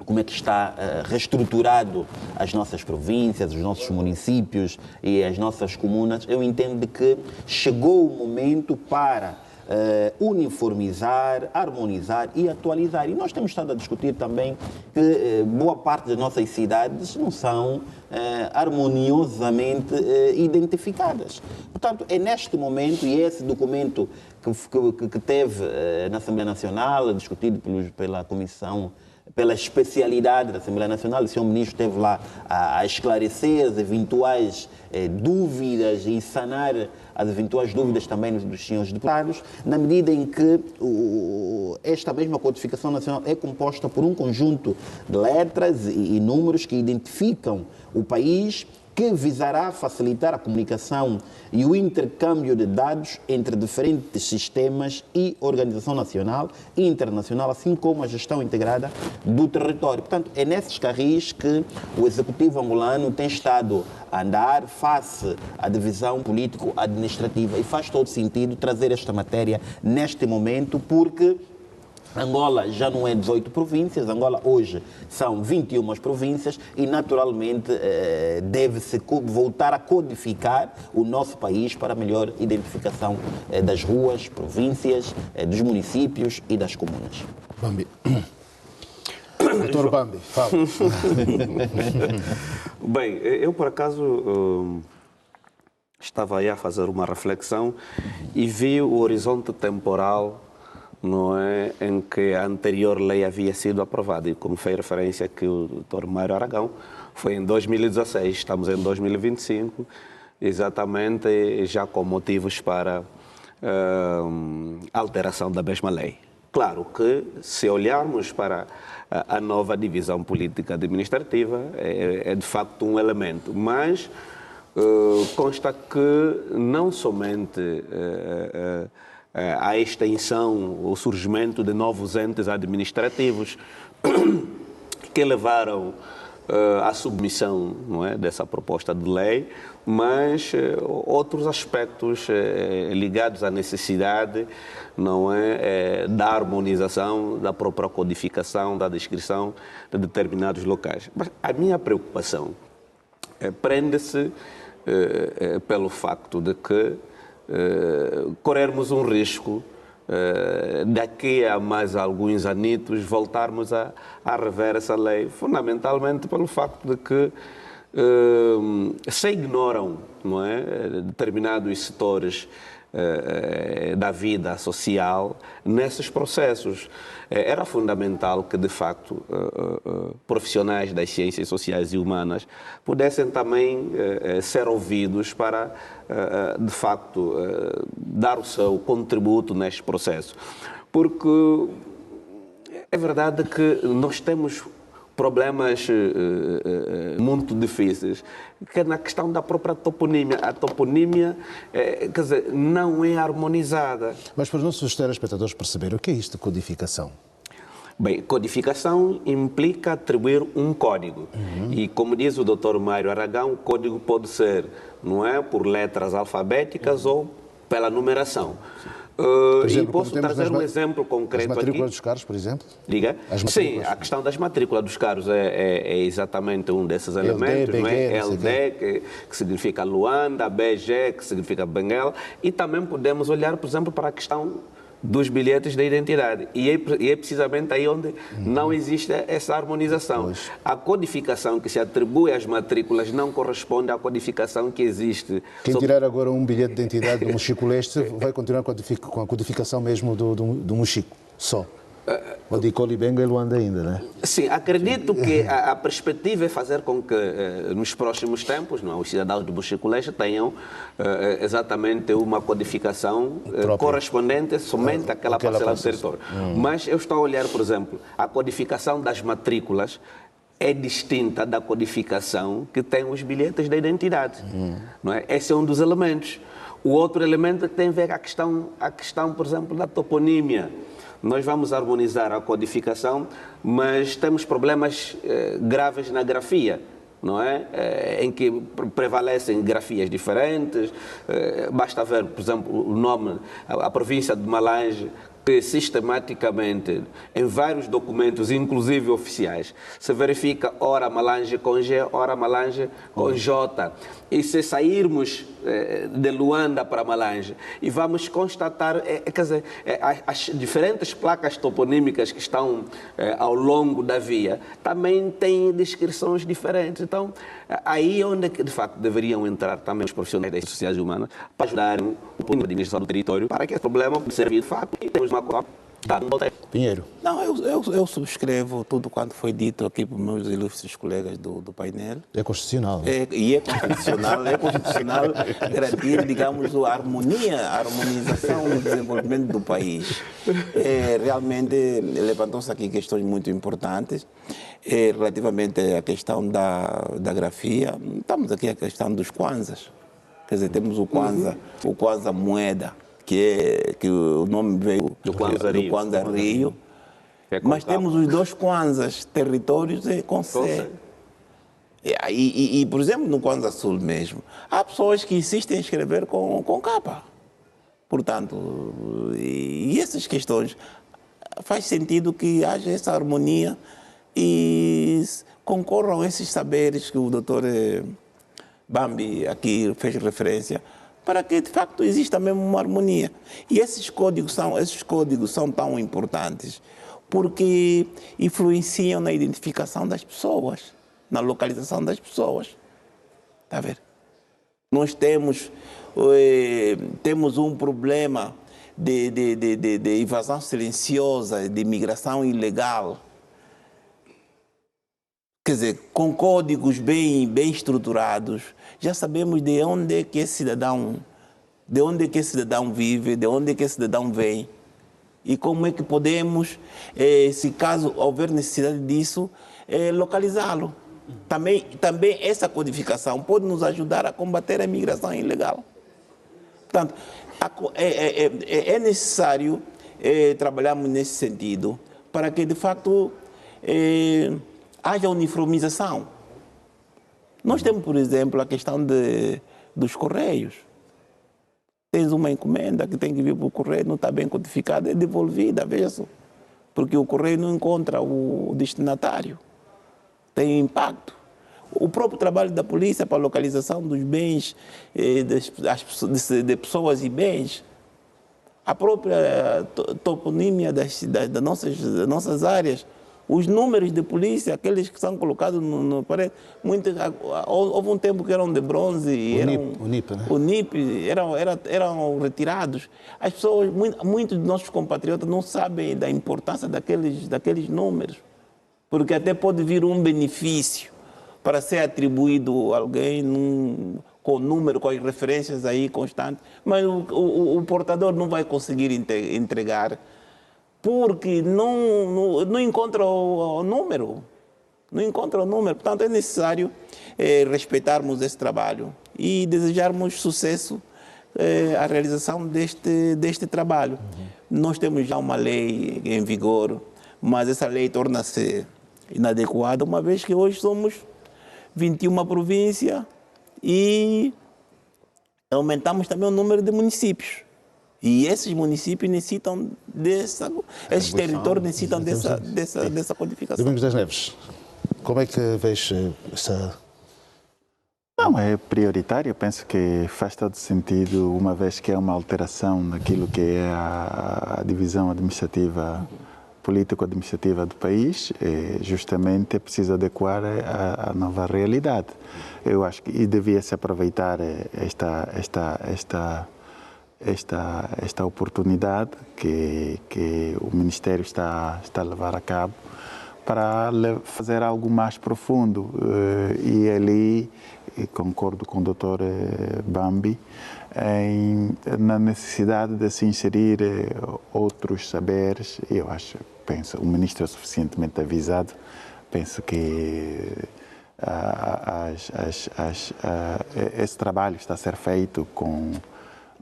como é que está reestruturado as nossas províncias, os nossos municípios e as nossas comunas. Eu entendo que chegou o momento para uniformizar, harmonizar e atualizar. E nós temos estado a discutir também que boa parte das nossas cidades não são harmoniosamente identificadas. Portanto, é neste momento, e esse documento que teve na Assembleia Nacional, discutido pela Comissão, pela especialidade da Assembleia Nacional, o senhor Ministro esteve lá a esclarecer as eventuais dúvidas e sanar as eventuais dúvidas também dos senhores deputados, na medida em que esta mesma codificação nacional é composta por um conjunto de letras e números que identificam o país, que visará facilitar a comunicação e o intercâmbio de dados entre diferentes sistemas e organização nacional e internacional, assim como a gestão integrada do território. Portanto, é nesses carris que o Executivo angolano tem estado a andar face à divisão político-administrativa, e faz todo sentido trazer esta matéria neste momento, porque Angola já não é 18 províncias, Angola hoje são 21 províncias e, naturalmente, deve-se voltar a codificar o nosso país para melhor identificação das ruas, províncias, dos municípios e das comunas. Bambi. Doutor Bambi, fala. Bem, eu por acaso estava aí a fazer uma reflexão e vi o horizonte temporal, não é, em que a anterior lei havia sido aprovada, e como fez referência aqui o Dr. Mário Aragão, foi em 2016, estamos em 2025, exatamente já com motivos para a alteração da mesma lei. Claro que, se olharmos para a nova divisão política administrativa, é de facto um elemento, mas consta que não somente a extensão, o surgimento de novos entes administrativos que levaram à submissão, não é, dessa proposta de lei, mas outros aspectos ligados à necessidade, não é, da harmonização, da própria codificação, da descrição de determinados locais. Mas a minha preocupação prende-se pelo facto de que corrermos um risco daqui a mais alguns anitos voltarmos a rever essa lei, fundamentalmente pelo facto de que se ignoram, não é, determinados setores da vida social nesses processos. Era fundamental que, de facto, profissionais das ciências sociais e humanas pudessem também ser ouvidos para, de facto, dar o seu contributo neste processo. Porque é verdade que nós temos problemas muito difíceis, que é na questão da própria toponímia. A toponímia, quer dizer, não é harmonizada. Mas para os nossos telespectadores perceberem, o que é isto de codificação? Bem, codificação implica atribuir um código. E, como diz o Dr. Mário Aragão, o código pode ser, não é, por letras alfabéticas ou pela numeração. Exemplo, e posso trazer um exemplo concreto aqui. As matrículas dos carros, por exemplo? Diga? Sim, a questão das matrículas dos carros é exatamente um desses elementos, não é? LD, que significa Luanda, BG, que significa Benguela, e também podemos olhar, por exemplo, para a questão dos bilhetes de identidade. E é precisamente aí onde não existe essa harmonização. Pois. A codificação que se atribui às matrículas não corresponde à codificação que existe. Quem tirar agora um bilhete de identidade do Mochico Leste vai continuar com a codificação mesmo do Mochico, só. O de Colibenga ele anda ainda, não é? Sim, acredito que a perspectiva é fazer com que nos próximos tempos, não, os cidadãos do Mochico Leste tenham exatamente uma codificação correspondente somente àquela parcela do território. Mas eu estou a olhar, por exemplo, a codificação das matrículas é distinta da codificação que tem os bilhetes de identidade. Não é? Esse é um dos elementos. O outro elemento tem a ver com a questão, por exemplo, da toponímia. Nós vamos harmonizar a codificação, mas temos problemas graves na grafia, não é? Em que prevalecem grafias diferentes. Basta ver, por exemplo, o nome, a província de Malange, que sistematicamente, em vários documentos, inclusive oficiais, se verifica ora Malange com G, ora Malange com J. E se sairmos de Luanda para Malange e vamos constatar, quer dizer, as diferentes placas toponímicas que estão ao longo da via também têm descrições diferentes. Então, aí é onde, de facto, deveriam entrar também os profissionais das ciências sociais humanas para ajudar o ponto de administração do território para que esse problema possa servir de facto e temos uma copa. Pinheiro. Não, eu subscrevo tudo quanto foi dito aqui por meus ilustres colegas do painel. É constitucional. Né? E é constitucional garantir, digamos, a harmonização e desenvolvimento do país. Realmente levantou-se aqui questões muito importantes relativamente à questão da grafia. Estamos aqui a questão dos kwanzas. Quer dizer, temos o kwanza moeda, que o nome veio do Kwanza Rio, mas temos os dois Kwanzas, territórios com C. E, por exemplo, no Kwanza Sul mesmo, há pessoas que insistem em escrever com capa. Portanto, e essas questões, faz sentido que haja essa harmonia e concorram esses saberes que o doutor Bambi aqui fez referência, para que, de facto, exista mesmo uma harmonia. E esses códigos são tão importantes porque influenciam na identificação das pessoas, na localização das pessoas. Está a ver? Nós temos um problema de invasão silenciosa, de imigração ilegal. Quer dizer, com códigos bem estruturados, já sabemos de onde é que esse cidadão vive, de onde é que esse cidadão vem e como é que podemos, se caso houver necessidade disso, localizá-lo. Também essa codificação pode nos ajudar a combater a imigração ilegal. Portanto, é necessário trabalharmos nesse sentido para que, de facto, haja uniformização. Nós temos, por exemplo, a questão dos correios. Tens uma encomenda que tem que vir para o correio, não está bem codificada, é devolvida, veja só. Porque o correio não encontra o destinatário. Tem impacto. O próprio trabalho da polícia para a localização dos bens, de pessoas e bens, a própria toponímia das nossas áreas, os números de polícia, aqueles que são colocados no parede, houve um tempo que eram de bronze, o NIP, eram retirados. As pessoas, muitos de nossos compatriotas não sabem da importância daqueles números, porque até pode vir um benefício para ser atribuído a alguém com número, com as referências aí constantes, mas o portador não vai conseguir entregar, porque não encontra o número. Não encontra o número. Portanto, é necessário respeitarmos esse trabalho e desejarmos sucesso à realização deste trabalho. Nós temos já uma lei em vigor, mas essa lei torna-se inadequada, uma vez que hoje somos 21 províncias e aumentamos também o número de municípios. E esses municípios necessitam esses territórios necessitam dessa codificação. Domingos das Neves, como é que vês essa... Não, é prioritário. Eu penso que faz todo sentido, uma vez que é uma alteração naquilo que é a divisão administrativa, político-administrativa do país, justamente é preciso adequar à nova realidade. Eu acho que devia-se aproveitar esta oportunidade que o Ministério está a levar a cabo para fazer algo mais profundo. E ali concordo com o Dr. Bambi na necessidade de se inserir outros saberes. Eu penso, o Ministro é suficientemente avisado, penso que esse trabalho está a ser feito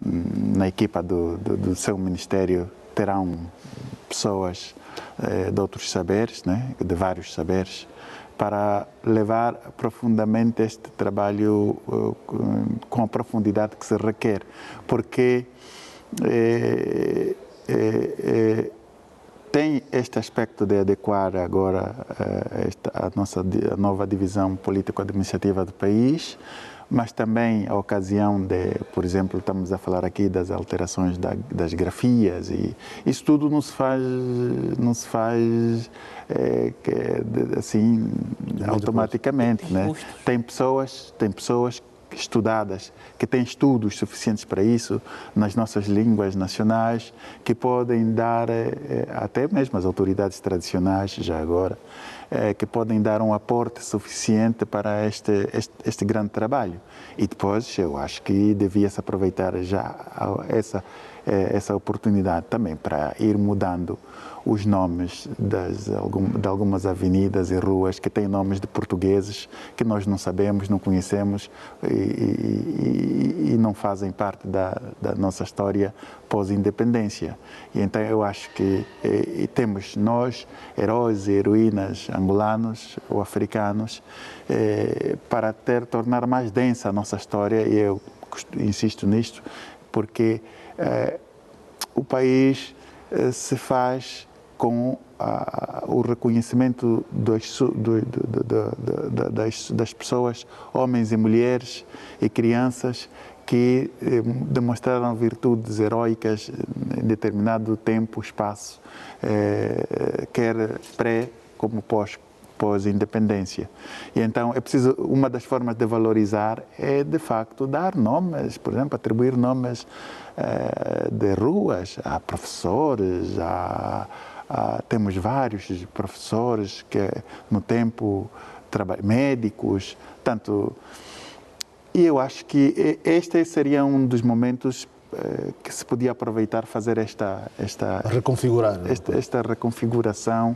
na equipa do seu Ministério, terão pessoas de outros saberes, né, de vários saberes, para levar profundamente este trabalho com a profundidade que se requer. Porque tem este aspecto de adequar agora a nova divisão político-administrativa do país, mas também a ocasião de, por exemplo, estamos a falar aqui das alterações das grafias, e isso tudo não se faz assim automaticamente, né? Tem pessoas estudadas, que têm estudos suficientes para isso nas nossas línguas nacionais, que podem dar, até mesmo as autoridades tradicionais já agora, que podem dar um aporte suficiente para este grande trabalho. E depois eu acho que devia-se aproveitar já essa oportunidade também para ir mudando os nomes de algumas avenidas e ruas que têm nomes de portugueses que nós não sabemos, não conhecemos e não fazem parte da nossa história pós-independência. E então eu acho que temos nós, heróis e heroínas angolanos ou africanos, para tornar mais densa a nossa história, e eu insisto nisto, porque o país se faz com o reconhecimento das pessoas, homens e mulheres e crianças, que demonstraram virtudes heróicas em determinado tempo, espaço, quer pré como pós-independência. E então é preciso, uma das formas de valorizar é, de facto, dar nomes, por exemplo, atribuir nomes de ruas a professores, temos vários professores que no tempo médicos, tanto. E eu acho que este seria um dos momentos que se podia aproveitar, fazer esta reconfiguração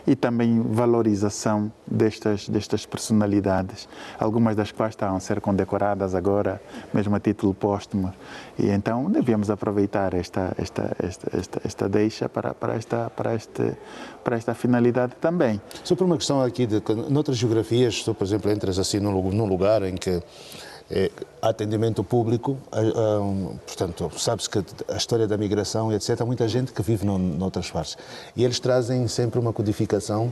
e também valorização destas personalidades, algumas das quais estão a ser condecoradas agora, mesmo a título póstumo. E então devíamos aproveitar esta deixa para esta finalidade também. Só por uma questão aqui, noutras geografias, tu, por exemplo, entras assim num lugar em que há atendimento público, portanto, sabe-se que a história da migração e etc, há muita gente que vive noutras partes. E eles trazem sempre uma codificação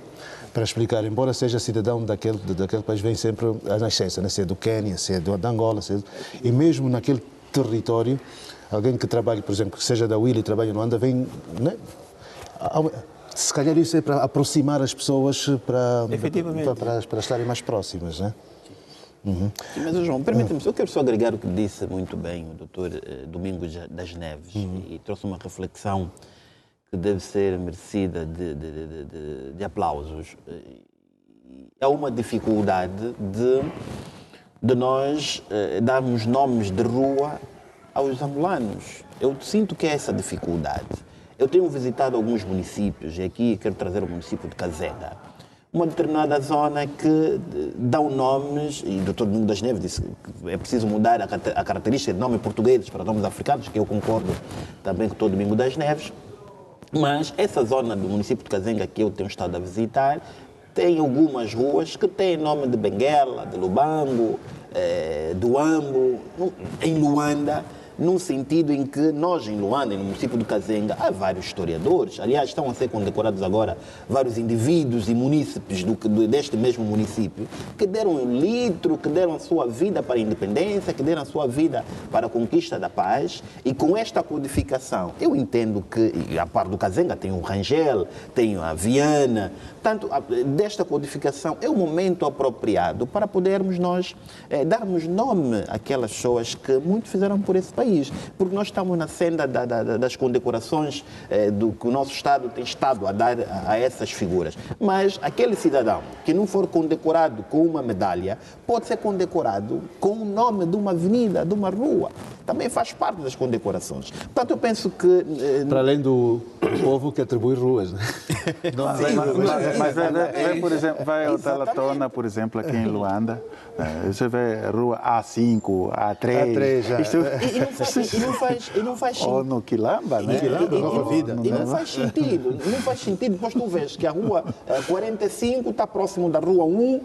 para explicar, embora seja cidadão daquele país, vem sempre a nascença, né? Se é do Quênia, se é de Angola, e mesmo naquele território, alguém que trabalhe, por exemplo, que seja da Willy e trabalha no Luanda, vem, né? Se calhar isso é para aproximar as pessoas para estarem mais próximas, né? Uhum. Mas, João, permita-me, eu quero só agregar o que disse muito bem o doutor Domingos das Neves, e trouxe uma reflexão que deve ser merecida de aplausos. É uma dificuldade de nós darmos nomes de rua aos angolanos. Eu sinto que é essa dificuldade. Eu tenho visitado alguns municípios, e aqui quero trazer o município de Kazenga, uma determinada zona que dão nomes, e o Dr. Domingos das Neves disse que é preciso mudar a característica de nomes portugueses para nomes africanos, que eu concordo também com o Dr. Domingos das Neves, mas essa zona do município de Kazenga que eu tenho estado a visitar tem algumas ruas que têm nome de Benguela, de Lubango, do Ambo, em Luanda, num sentido em que nós, em Luanda, no município de Kazenga, há vários historiadores, aliás, estão a ser condecorados agora vários indivíduos e munícipes deste mesmo município, que deram um litro, que deram a sua vida para a independência, que deram a sua vida para a conquista da paz, e com esta codificação, eu entendo que, a par do Kazenga, tem o Rangel, tem a Viana, tanto desta codificação é o momento apropriado para podermos nós darmos nome àquelas pessoas que muito fizeram por esse país. Porque nós estamos na senda das condecorações do que o nosso Estado tem estado a dar a essas figuras. Mas aquele cidadão que não for condecorado com uma medalha pode ser condecorado com o nome de uma avenida, de uma rua. Também faz parte das condecorações. Portanto, eu penso que... Para além do povo que atribui ruas, né? Mas por exemplo, vai ao Talatona, por exemplo, aqui em Luanda, você vê a rua A5, A3. E não não faz Ou sentido. no Quilamba, né? E não faz sentido. Não faz sentido. Depois tu vês que a rua 45 está próximo da rua 1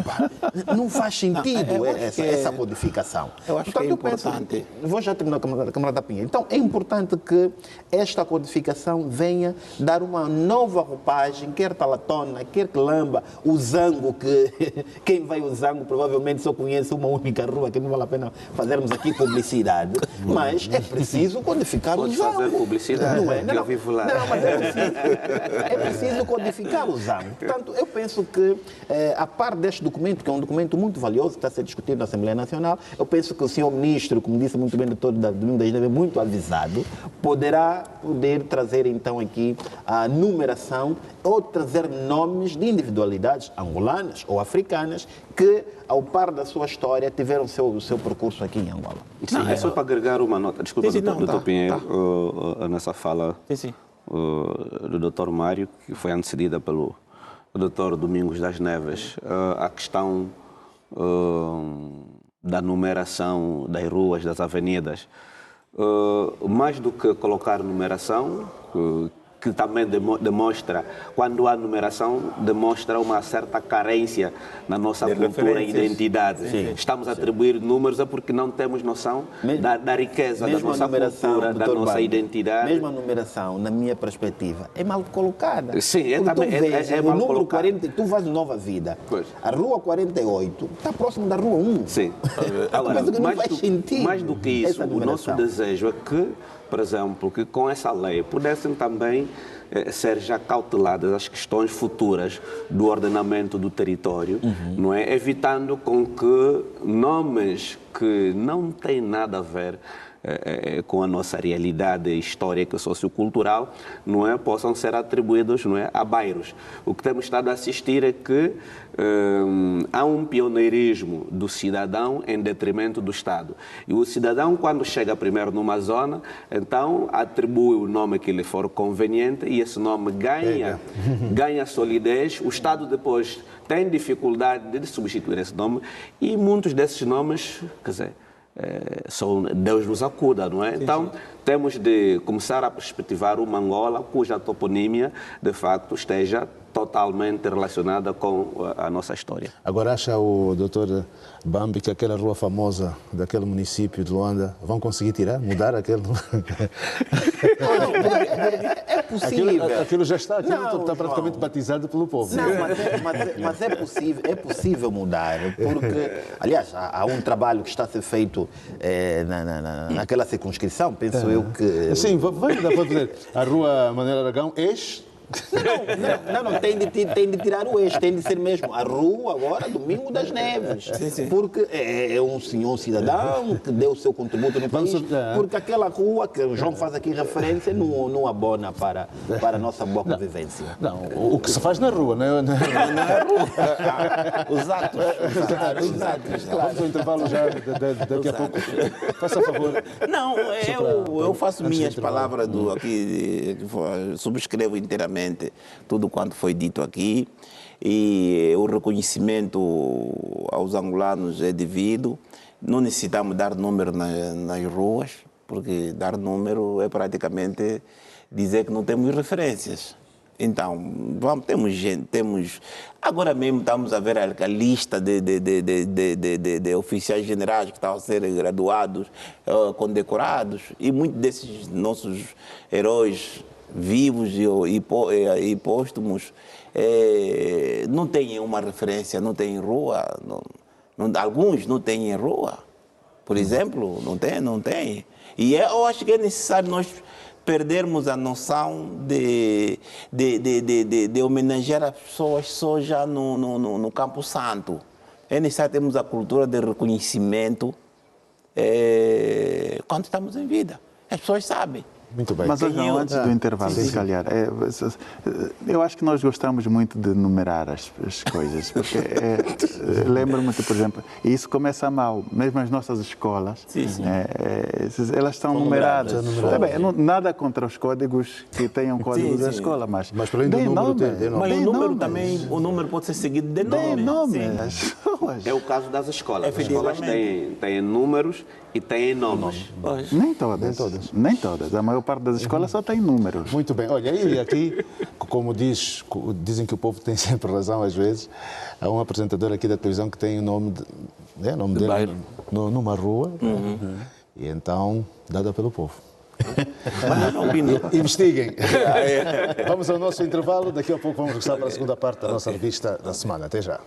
pá, não faz sentido essa codificação. Eu acho que é importante. Vou já terminar, camarada Pinheiro. Então, é importante que esta codificação venha dar uma nova roupagem, quer talatona, quer quilamba, o zango, que quem vai o zango provavelmente só conhece uma única rua, que não vale a pena fazermos aqui publicidade, mas é preciso codificar o zango. Fazer publicidade, Não é? que eu vivo lá. Não, mas é preciso codificar o zango. Portanto, eu penso que, a par deste documento, que é um documento muito valioso, que está a ser discutido na Assembleia Nacional, eu penso que o senhor ministro, como disse muito bem o doutor Domingo das Neves, muito avisado, poder trazer então aqui a numeração ou trazer nomes de individualidades angolanas ou africanas que, ao par da sua história, tiveram o seu percurso aqui em Angola. Sim, é só para agregar uma nota. Desculpa, doutor Pinheiro, nessa fala do doutor Mário, que foi antecedida pelo doutor Domingos das Neves, a questão da numeração das ruas, das avenidas. Mais do que colocar numeração, que também demonstra, quando há numeração, demonstra uma certa carência na nossa cultura e identidade. Sim. Estamos a atribuir números porque não temos noção da riqueza da nossa cultura, da nossa identidade. Mesmo a numeração, na minha perspectiva, é mal colocada. Sim, é mal número colocada. 40, tu vais em Nova Vida, Pois. a rua 48 está próximo da rua 1. Sim. Agora, mais do que isso, o nosso desejo é que, por exemplo, que com essa lei pudessem também ser já cauteladas as questões futuras do ordenamento do território, não é? Evitando com que nomes que não têm nada a ver com a nossa realidade histórica e sociocultural, não é, possam ser atribuídos, não é, a bairros. O que temos estado a assistir é que há um pioneirismo do cidadão em detrimento do Estado. E o cidadão, quando chega primeiro numa zona, então atribui o nome que lhe for conveniente e esse nome ganha solidez. O Estado depois tem dificuldade de substituir esse nome e muitos desses nomes, quer dizer, são Deus nos acuda, não é? Então, temos de começar a perspectivar uma Angola cuja toponímia, de facto, esteja totalmente relacionada com a nossa história. Agora, acha o doutor Bambi que aquela rua famosa daquele município de Luanda vão conseguir mudar aquele... É possível. Aquilo já está, está praticamente batizado pelo povo. Não, mas é possível mudar, porque, aliás, há um trabalho que está a ser feito naquela circunscrição, penso eu que... Sim, vai dar para dizer, a rua Manuel Aragão, Não, tem de tirar o eixo, tem de ser mesmo a rua agora, Domingo das Neves. Porque é um senhor cidadão que deu o seu contributo no país, porque aquela rua que o João faz aqui referência não abona para a nossa boa convivência. Não, o que se faz na rua, não é? Na rua. Os atos. Vamos ao intervalo já, daqui a pouco. Faça a favor. Não, eu faço minhas palavras aqui, subscrevo inteiramente tudo quanto foi dito aqui e o reconhecimento aos angolanos é devido. Não necessitamos dar número nas ruas, porque dar número é praticamente dizer que não temos referências. Então, temos... Agora mesmo estamos a ver a lista de oficiais generais que estão a ser graduados, condecorados, e muitos desses nossos heróis vivos e póstumos não têm uma referência, não têm rua, alguns não têm rua, por exemplo, não tem. E eu acho que é necessário nós perdermos a noção de homenagear as pessoas só já no Campo Santo. É necessário termos a cultura de reconhecimento quando estamos em vida. As pessoas sabem. Muito bem. Mas João, antes do intervalo, se calhar, eu acho que nós gostamos muito de numerar as coisas, porque lembro-me que, por exemplo, isso começa mal, mesmo as nossas escolas, elas estão numeradas. Nada contra os códigos que tenham códigos da escola, mas para além do número, mas o número também, o número pode ser seguido de nome. Pois. É o caso das escolas. As escolas Efetivamente. têm números e têm nomes. Pois. Nem todas. Nem todas. A maior parte das escolas só tem números. Muito bem. Olha, e aqui, como dizem que o povo tem sempre razão às vezes, há um apresentador aqui da televisão que tem o nome, nome dele bairro. numa rua, e então, dada pelo povo. Mas não opino. Investiguem. Vamos ao nosso intervalo, daqui a pouco vamos regressar para a segunda parte da nossa revista da semana. Até já.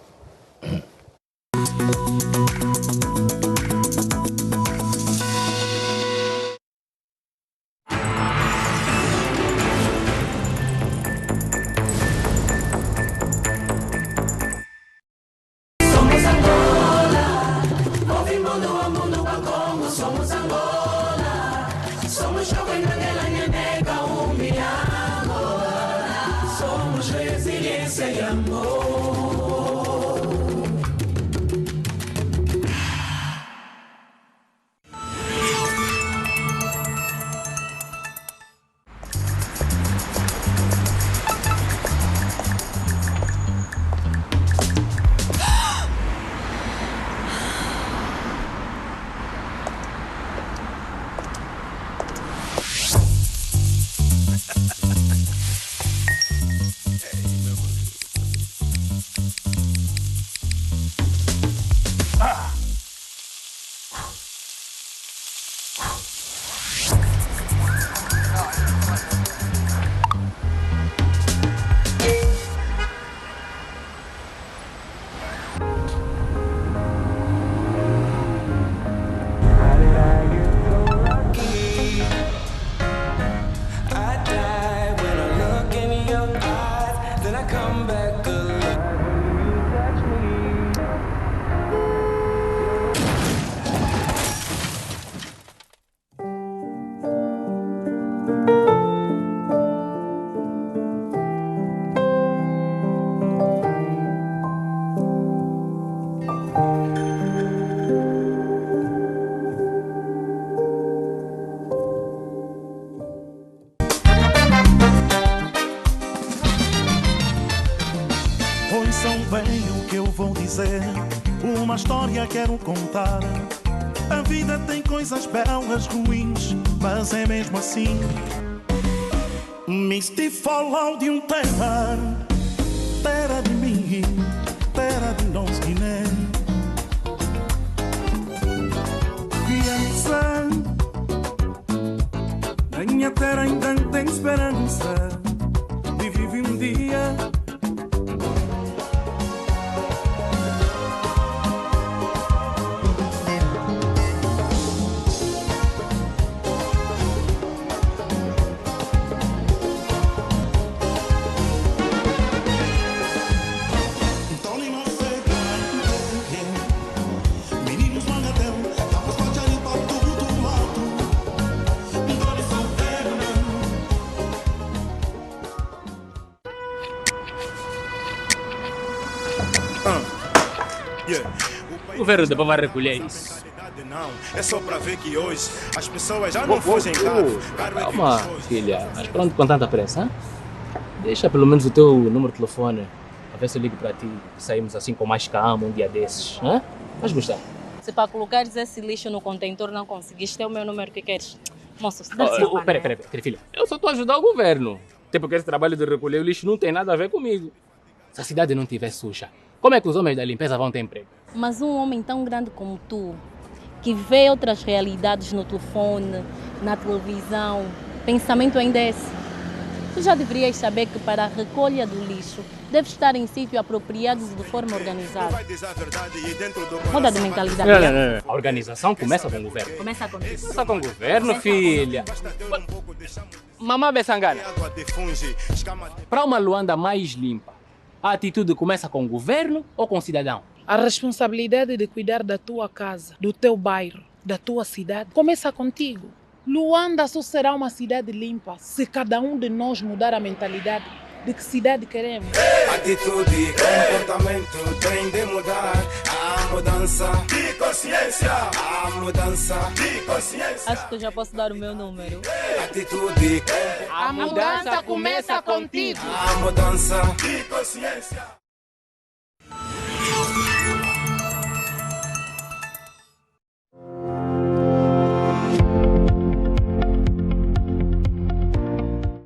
Ouçam bem o que eu vou dizer, uma história quero contar. A vida tem coisas belas, ruins, mas é mesmo assim. Misty falou de terra, terra de mim, terra de nós, Guiné. Criança, minha terra ainda tem esperança de viver um dia. O governo depois vai recolher isso. Não, é só para ver que hoje as pessoas já não fogem carro. Calma, filha. Mas pronto, com tanta pressa, hein? Deixa pelo menos o teu número de telefone. A ver se eu ligo para ti. Saímos assim com mais calma um dia desses. Hein? Vais gostar? Se para colocares esse lixo no contentor não conseguiste, é o meu número que queres. Moço, se dá Peraí, filha. Eu só estou a ajudar o governo. Até porque esse trabalho de recolher o lixo não tem nada a ver comigo. Se a cidade não estiver suja, como é que os homens da limpeza vão ter emprego? Mas um homem tão grande como tu, que vê outras realidades no telefone, na televisão, pensamento ainda é esse. Tu já deverias saber que para a recolha do lixo deve estar em sítio apropriado de forma organizada. Muda de mentalidade. Não. A organização começa com o governo. Começa com isso. Começa com o governo, filha. Mamá Bessangana, para uma Luanda mais limpa, a atitude começa com o governo ou com o cidadão? A responsabilidade de cuidar da tua casa, do teu bairro, da tua cidade, começa contigo. Luanda só será uma cidade limpa se cada um de nós mudar a mentalidade de que cidade queremos. Atitude e comportamento tem de mudar. A mudança de consciência. A mudança de consciência. Acho que eu já posso dar o meu número. Atitude. A mudança começa contigo. A mudança de consciência.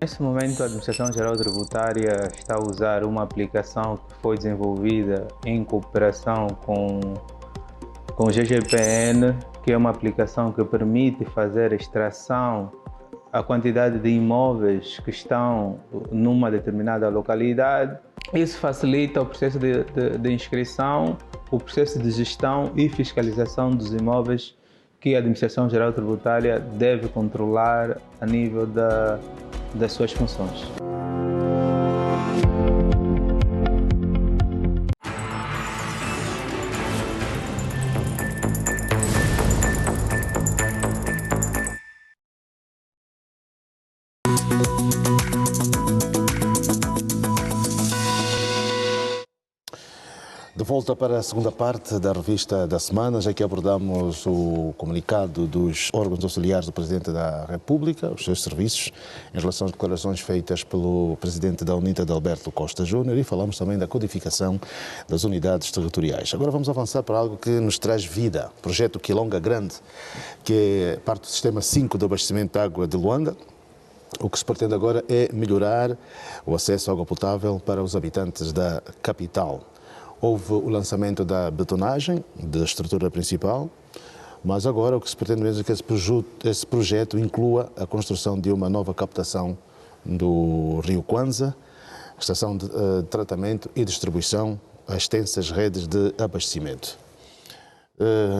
Neste momento, a Administração Geral Tributária está a usar uma aplicação que foi desenvolvida em cooperação com o GGPN, que é uma aplicação que permite fazer extração a quantidade de imóveis que estão numa determinada localidade. Isso facilita o processo de inscrição, o processo de gestão e fiscalização dos imóveis que a Administração Geral Tributária deve controlar a nível das suas funções. De volta para a segunda parte da revista da semana, já que abordamos o comunicado dos órgãos auxiliares do Presidente da República, os seus serviços, em relação às declarações feitas pelo Presidente da UNITA, Adalberto Costa Júnior, e falamos também da codificação das unidades territoriais. Agora vamos avançar para algo que nos traz vida, o projeto Quilonga Grande, que é parte do Sistema 5 de abastecimento de água de Luanda. O que se pretende agora é melhorar o acesso à água potável para os habitantes da capital. Houve o lançamento da betonagem da estrutura principal, mas agora o que se pretende mesmo é que esse projeto inclua a construção de uma nova captação do Rio Kwanza, estação de tratamento e distribuição a extensas redes de abastecimento.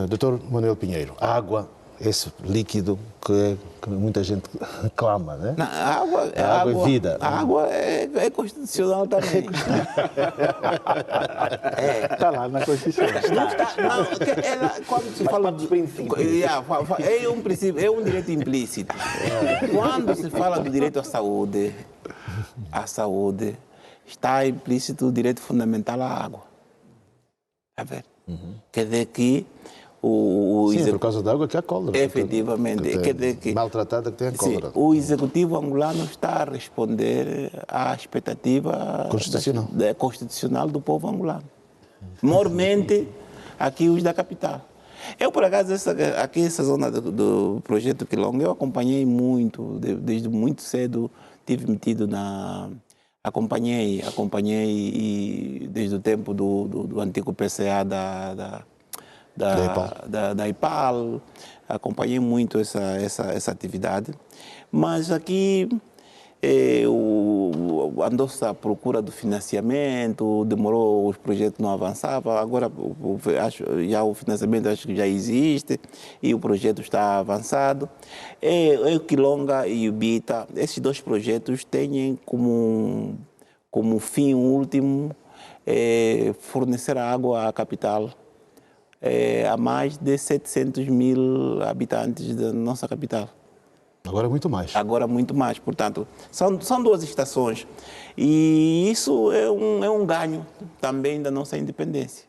Dr. Manuel Pinheiro, a água, esse líquido que muita gente clama, né? Não, a água é vida. A água é constitucional também. Está lá na Constituição. Quando se fala dos princípios, é um direito implícito. Quando se fala do direito à saúde está implícito o direito fundamental à água. Está vendo? Quer dizer que sim, por causa da água que é a cólera. Efetivamente. Quer dizer que maltratada que tem a cólera. Sim, o Executivo angolano está a responder à expectativa constitucional do povo angolano. Mormente, aqui os da capital. Eu, por acaso, essa zona do projeto Quilonga, eu acompanhei muito, desde muito cedo, tive metido acompanhei desde o tempo do antigo PCA da IPAL, acompanhei muito essa atividade, mas aqui andou-se à procura do financiamento, demorou, os projetos não avançavam, agora já o financiamento acho que já existe e o projeto está avançado. O Quilonga e o Bita, esses dois projetos têm como fim último fornecer água à capital, a mais de 700 mil habitantes da nossa capital. Agora muito mais. Agora muito mais, portanto, são duas estações. E isso é um ganho também da nossa independência.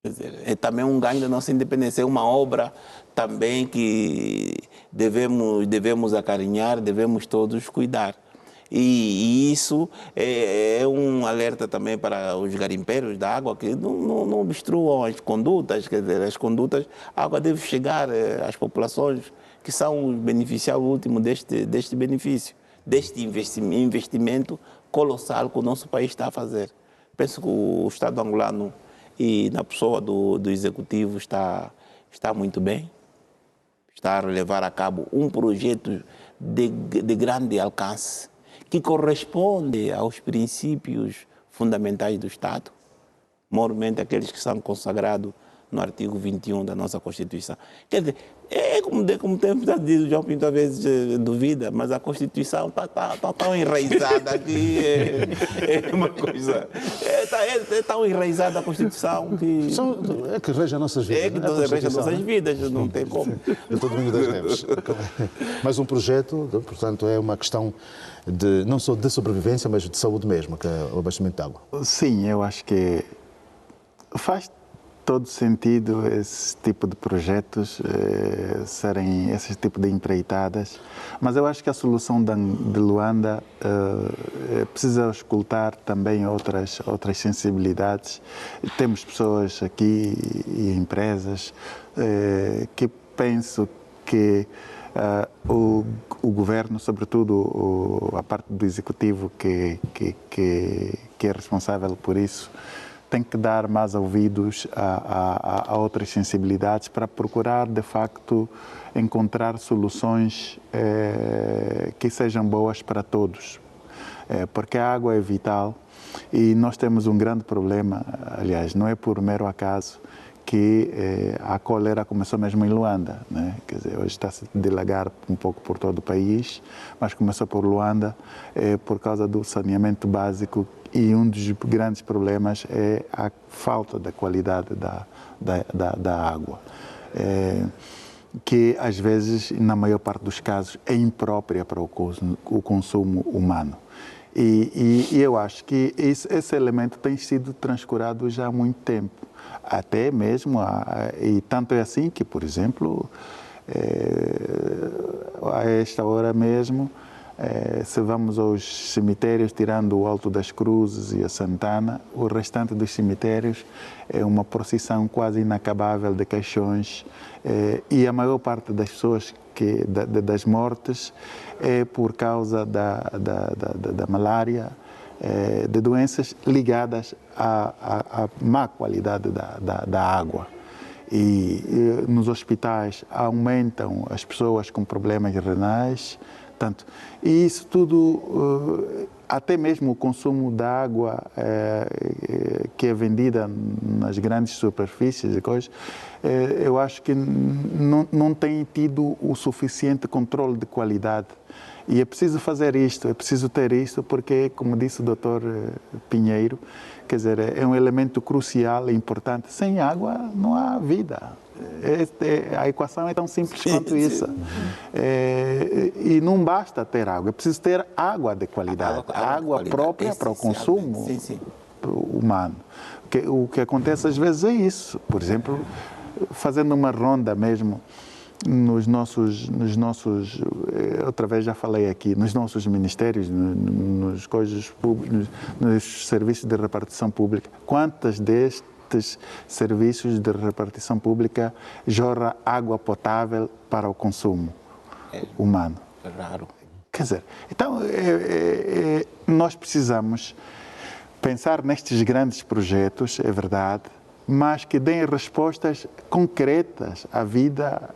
Quer dizer, é também um ganho da nossa independência. É uma obra também que devemos acarinhar, devemos todos cuidar. E isso é um alerta também para os garimpeiros da água, que não obstruam as condutas, quer dizer, a água deve chegar às populações que são os beneficiários últimos deste benefício, deste investimento colossal que o nosso país está a fazer. Penso que o Estado angolano, e na pessoa do Executivo, está muito bem, está a levar a cabo um projeto de grande alcance, que corresponde aos princípios fundamentais do Estado, mormente aqueles que são consagrados no artigo 21 da nossa Constituição. Quer dizer, como temos dito, João Pinto às vezes duvida, mas a Constituição está tão enraizada que é uma coisa... É tão enraizada a Constituição que... É que rege as nossas vidas. É que rege as nossas vidas, não tem como. Doutor Domingo das Neves. Mas um projeto, portanto, é uma questão não só de sobrevivência, mas de saúde mesmo, que é o abastecimento de água. Sim, eu acho que faz todo sentido esse tipo de projetos serem esse tipo de empreitadas, mas eu acho que a solução de Luanda precisa escutar também outras sensibilidades. Temos pessoas aqui e empresas que penso que o governo, sobretudo a parte do executivo que é responsável por isso, tem que dar mais ouvidos a outras sensibilidades para procurar, de facto, encontrar soluções que sejam boas para todos. Porque a água é vital e nós temos um grande problema, aliás, não é por mero acaso que a cólera começou mesmo em Luanda, né? Quer dizer, hoje está-se a dilagar um pouco por todo o país, mas começou por Luanda por causa do saneamento básico, e um dos grandes problemas é a falta da qualidade da água, que às vezes, na maior parte dos casos, é imprópria para o consumo humano. E eu acho que esse elemento tem sido transcurado já há muito tempo. Até mesmo, e tanto é assim que, por exemplo, a esta hora mesmo, se vamos aos cemitérios, tirando o Alto das Cruzes e a Santana, o restante dos cemitérios é uma procissão quase inacabável de caixões, e a maior parte das pessoas das mortes é por causa da malária, de doenças ligadas à má qualidade da água. E nos hospitais aumentam as pessoas com problemas renais. E isso tudo, até mesmo o consumo da água que é vendida nas grandes superfícies e coisas, eu acho que não tem tido o suficiente controle de qualidade. E é preciso fazer isto, é preciso ter isto, porque, como disse o Dr. Pinheiro, quer dizer, é um elemento crucial e importante. Sem água não há vida. A equação é tão simples quanto isso. E não basta ter água, é preciso ter água de qualidade, água própria para o consumo humano. O que acontece às vezes é isso. Por exemplo, fazendo uma ronda mesmo nos nossos, outra vez já falei aqui, nos nossos ministérios, nos coisas públicos, nos serviços de repartição pública, quantas destes serviços de repartição pública jorra água potável para o consumo humano? É raro. Quer dizer, então nós precisamos pensar nestes grandes projetos, é verdade, mas que deem respostas concretas à vida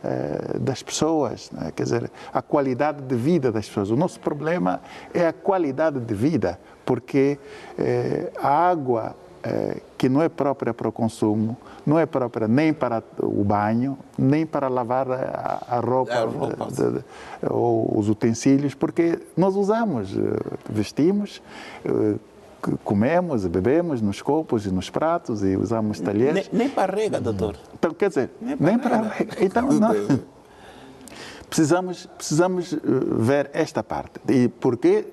das pessoas, né? Quer dizer, a qualidade de vida das pessoas. O nosso problema é a qualidade de vida, porque a água que não é própria para o consumo, não é própria nem para o banho, nem para lavar a roupa ou os utensílios, porque nós usamos, vestimos, comemos e bebemos nos copos e nos pratos e usamos talheres. Nem para rega, doutor. Então, quer dizer, nem para rega. Então, precisamos ver esta parte. E porque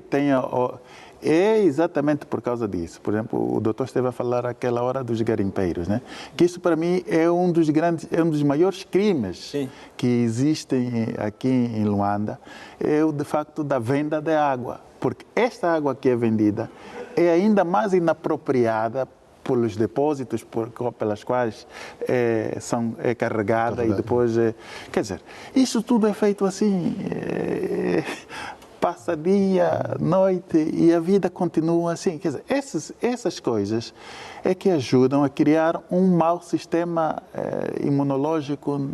é exatamente por causa disso. Por exemplo, o doutor esteve a falar aquela hora dos garimpeiros, né? Que isso para mim é um dos maiores crimes que existem aqui em Luanda, é o de facto da venda de água. Porque esta água que é vendida é ainda mais inapropriada pelos depósitos pelas quais é carregada e depois... quer dizer, isso tudo é feito assim, passa dia, noite e a vida continua assim. Quer dizer, essas coisas é que ajudam a criar um mau sistema imunológico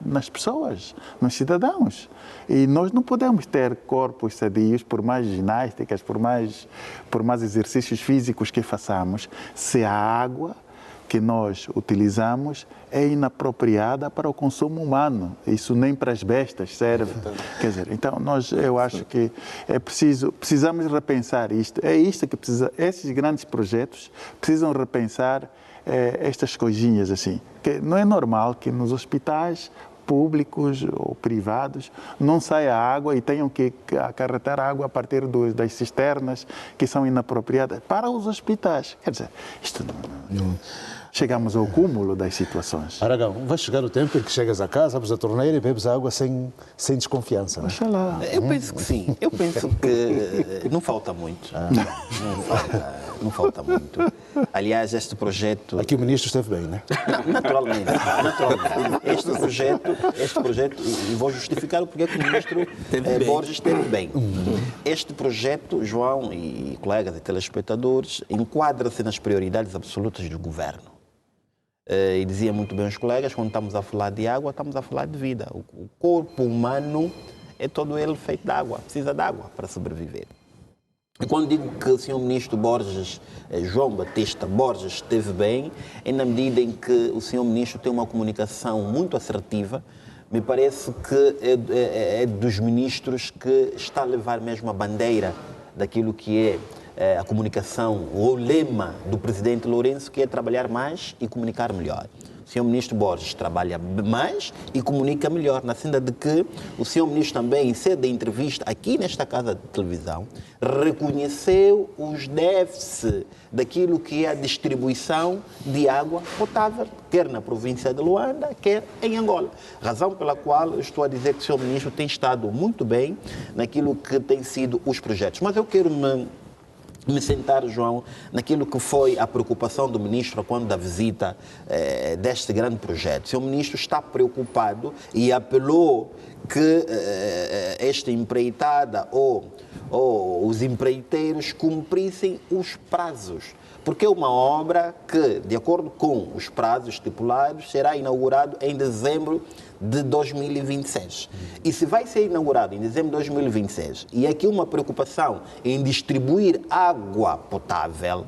nas pessoas, nos cidadãos. E nós não podemos ter corpos sadios, por mais ginásticas, por mais exercícios físicos que façamos, se a água que nós utilizamos é inapropriada para o consumo humano. Isso nem para as bestas serve. Quer dizer, então eu acho que precisamos repensar isto. É isto que precisa, esses grandes projetos precisam repensar estas coisinhas assim. Que não é normal que nos hospitais públicos ou privados não saia água e tenham que acarretar água a partir das cisternas que são inapropriadas para os hospitais. Quer dizer, isto não... Chegamos ao cúmulo das situações. Aragão, vai chegar o tempo em que chegas a casa, abres a torneira e bebes água sem desconfiança. Não? Oxalá. Eu penso que sim. Eu penso que não falta muito. Não falta muito. Aliás, este projeto... Aqui o ministro esteve bem, né? Naturalmente. Este projeto este projeto, e vou justificar o porquê que o ministro Borges esteve bem. Este projeto, João e colegas e telespectadores, enquadra-se nas prioridades absolutas do governo. E dizia muito bem os colegas, quando estamos a falar de água, estamos a falar de vida. O corpo humano é todo ele feito de água, precisa de água para sobreviver. E quando digo que o Sr. Ministro Borges, João Batista Borges, esteve bem, é na medida em que o Sr. Ministro tem uma comunicação muito assertiva. Me parece que é dos ministros que está a levar mesmo a bandeira daquilo que é a comunicação, o lema do presidente Lourenço, que é trabalhar mais e comunicar melhor. O Sr. Ministro Borges trabalha mais e comunica melhor, na senda de que o Sr. Ministro também, em sede de entrevista aqui nesta casa de televisão, reconheceu os déficits daquilo que é a distribuição de água potável, quer na província de Luanda, quer em Angola. Razão pela qual eu estou a dizer que o Sr. Ministro tem estado muito bem naquilo que tem sido os projetos. Mas eu quero me sentar, João, naquilo que foi a preocupação do ministro quando da visita deste grande projeto. O senhor ministro está preocupado e apelou que esta empreitada ou os empreiteiros cumprissem os prazos. Porque é uma obra que, de acordo com os prazos estipulados, será inaugurado em dezembro de 2026. E se vai ser inaugurado em dezembro de 2026, e aqui uma preocupação em distribuir água potável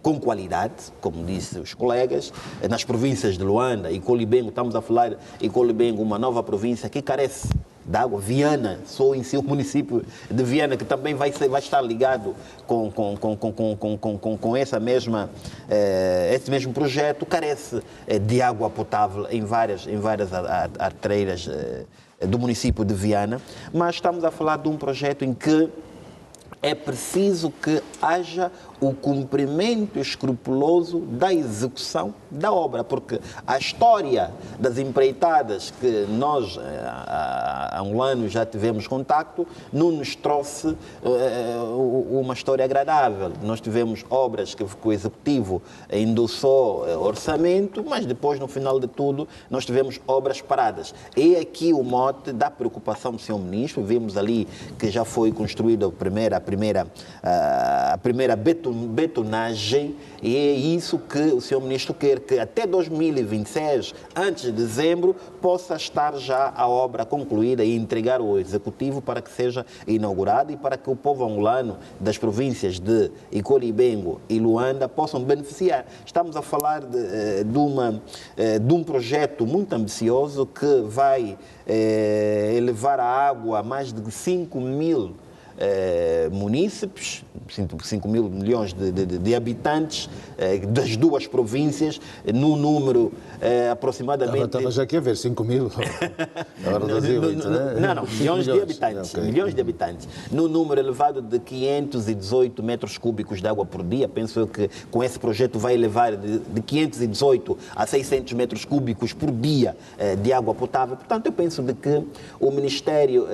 com qualidade, como disse os colegas, nas províncias de Luanda e Colibengo, estamos a falar em Colibengo, uma nova província que carece da água. Viana, só em si o município de Viana, que também vai estar ligado com esse mesmo projeto, carece de água potável em várias arteiras do município de Viana, mas estamos a falar de um projeto em que é preciso que haja o cumprimento escrupuloso da execução da obra, porque a história das empreitadas que nós há um ano já tivemos contacto não nos trouxe uma história agradável. Nós tivemos obras que o Executivo endossou orçamento, mas depois, no final de tudo, nós tivemos obras paradas. E aqui o mote da preocupação do Sr. Ministro, vimos ali que já foi construída a primeira betonagem, e é isso que o Sr. Ministro quer, que até 2026, antes de dezembro, possa estar já a obra concluída e entregar ao Executivo para que seja inaugurada e para que o povo angolano das províncias de Icolibengo e Luanda possam beneficiar. Estamos a falar de um projeto muito ambicioso que vai elevar a água a mais de 5 mil munícipes, 5 mil milhões de habitantes das duas províncias, num número aproximadamente... Estava já aqui a ver, 5 mil. Não, milhões de habitantes. Okay. Milhões de habitantes. Num número elevado de 518 metros cúbicos de água por dia. Penso que com esse projeto vai elevar de 518 a 600 metros cúbicos por dia de água potável. Portanto, eu penso de que o Ministério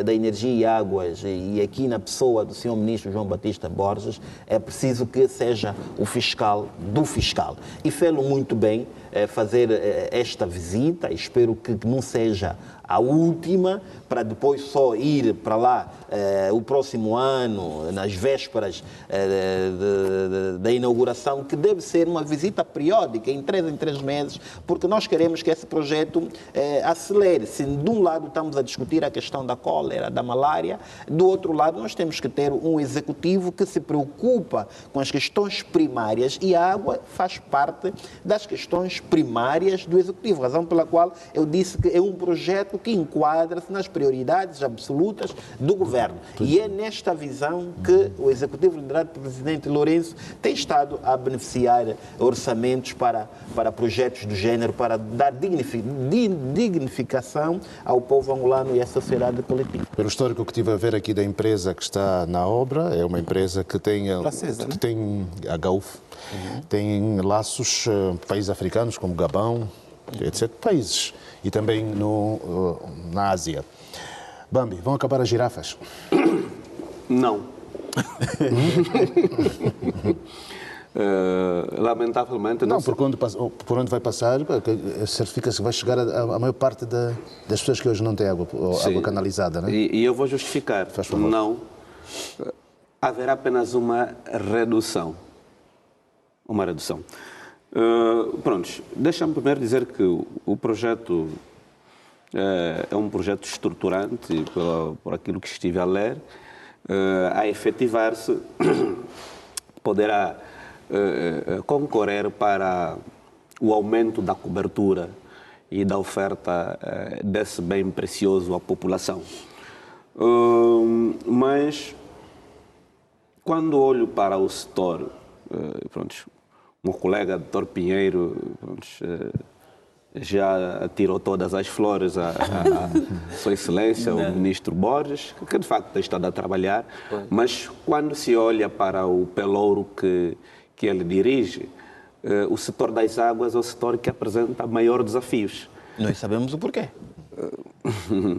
da Energia e Águas, e aqui na pessoa do Sr. Ministro João Batista Borges, é preciso que seja o fiscal do fiscal. E fê-lo muito bem fazer esta visita. Espero que não seja a última, para depois só ir para lá o próximo ano, nas vésperas da inauguração, que deve ser uma visita periódica, em 3 meses, porque nós queremos que esse projeto acelere. Se de um lado estamos a discutir a questão da cólera, da malária, do outro lado nós temos que ter um executivo que se preocupa com as questões primárias, e a água faz parte das questões primárias do executivo, razão pela qual eu disse que é um projeto que enquadra-se nas prioridades absolutas do governo. E é nesta visão que o Executivo liderado pelo presidente Lourenço tem estado a beneficiar orçamentos para projetos do género, para dar dignificação ao povo angolano e à sociedade coletiva. Pelo histórico que tive a ver aqui da empresa que está na obra, é uma empresa que tem, tem a GAUF, tem laços países africanos como Gabão, etc. países, e também na Ásia. Bambi, vão acabar as girafas? Não. Lamentavelmente não. Por onde vai passar, certifica-se que vai chegar a maior parte das pessoas que hoje não têm água canalizada, né? E eu vou justificar. Faz favor. Não. Haverá apenas uma redução. Uma redução. Pronto, deixa-me primeiro dizer que o projeto é um projeto estruturante, por aquilo que estive a ler, a efetivar-se, poderá concorrer para o aumento da cobertura e da oferta desse bem precioso à população. Mas, quando olho para o setor, o colega Dr. Pinheiro já tirou todas as flores à Sua Excelência, o Ministro Borges, que de facto tem estado a trabalhar, mas quando se olha para o pelouro que ele dirige, o setor das águas é o setor que apresenta maiores desafios. Nós sabemos o porquê.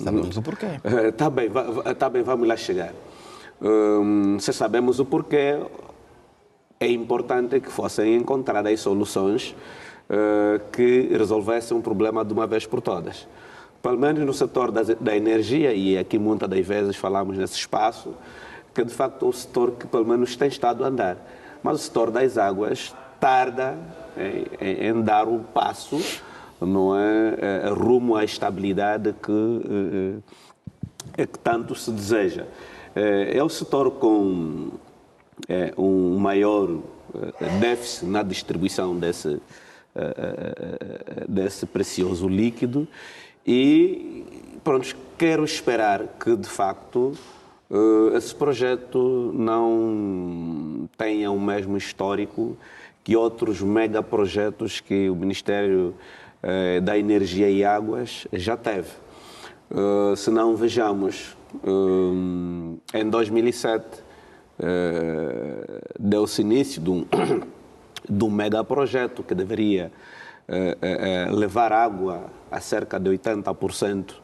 Sabemos o porquê. Tá bem, vamos lá chegar. Se sabemos o porquê, é importante que fossem encontradas soluções que resolvessem um problema de uma vez por todas. Pelo menos no setor da energia, e aqui muitas das vezes falamos nesse espaço, que de facto é o setor que pelo menos tem estado a andar. Mas o setor das águas tarda em dar um passo, não é, rumo à estabilidade que tanto se deseja. É o setor com um maior déficit na distribuição desse precioso líquido e, pronto, quero esperar que, de facto, esse projeto não tenha o mesmo histórico que outros megaprojetos que o Ministério da Energia e Águas já teve. Se não, vejamos, em 2007 deu-se início de um megaprojeto que deveria levar água a cerca de 80%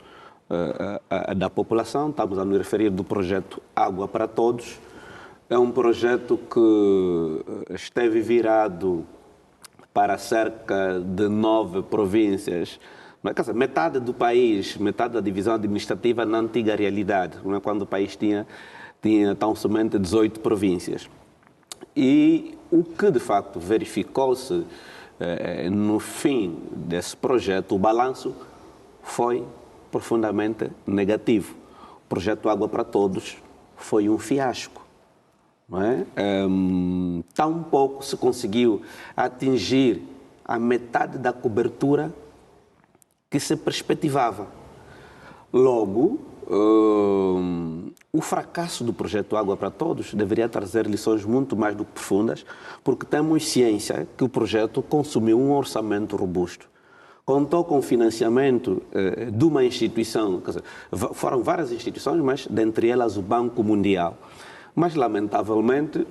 da população. Estamos a nos referir do projeto Água para Todos. É um projeto que esteve virado para cerca de 9 províncias. Metade do país, metade da divisão administrativa na antiga realidade, não é? Quando o país tinha tão somente 18 províncias. E o que de facto verificou-se no fim desse projeto, o balanço foi profundamente negativo. O projeto Água para Todos foi um fiasco. Não é? Tão pouco se conseguiu atingir a metade da cobertura que se perspectivava. Logo, o fracasso do projeto Água para Todos deveria trazer lições muito mais do que profundas, porque temos ciência que o projeto consumiu um orçamento robusto. Contou com financiamento de uma instituição, quer dizer, foram várias instituições, mas dentre elas o Banco Mundial. Mas, lamentavelmente,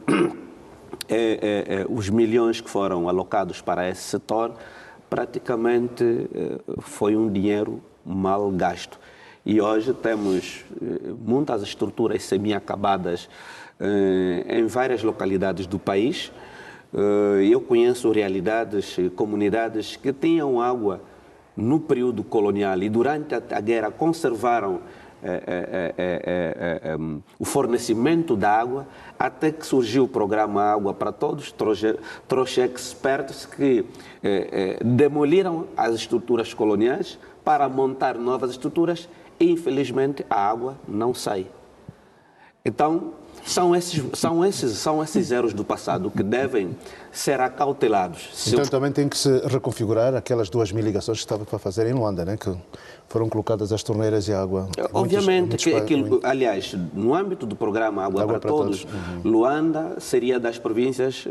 os milhões que foram alocados para esse setor, praticamente foi um dinheiro mal gasto. E hoje temos muitas estruturas semi-acabadas em várias localidades do país. Eu conheço realidades, comunidades que tinham água no período colonial e durante a guerra conservaram o fornecimento da água, até que surgiu o programa Água para Todos, trouxe expertos que demoliram as estruturas coloniais para montar novas estruturas e, infelizmente, a água não sai. Então, são esses erros do passado que devem ser acautelados. Então também tem que se reconfigurar aquelas 2.000 ligações que estava para fazer em Luanda, né? Que foram colocadas as torneiras e água. Obviamente que aquilo, aliás, no âmbito do programa Água para Todos, Luanda seria das províncias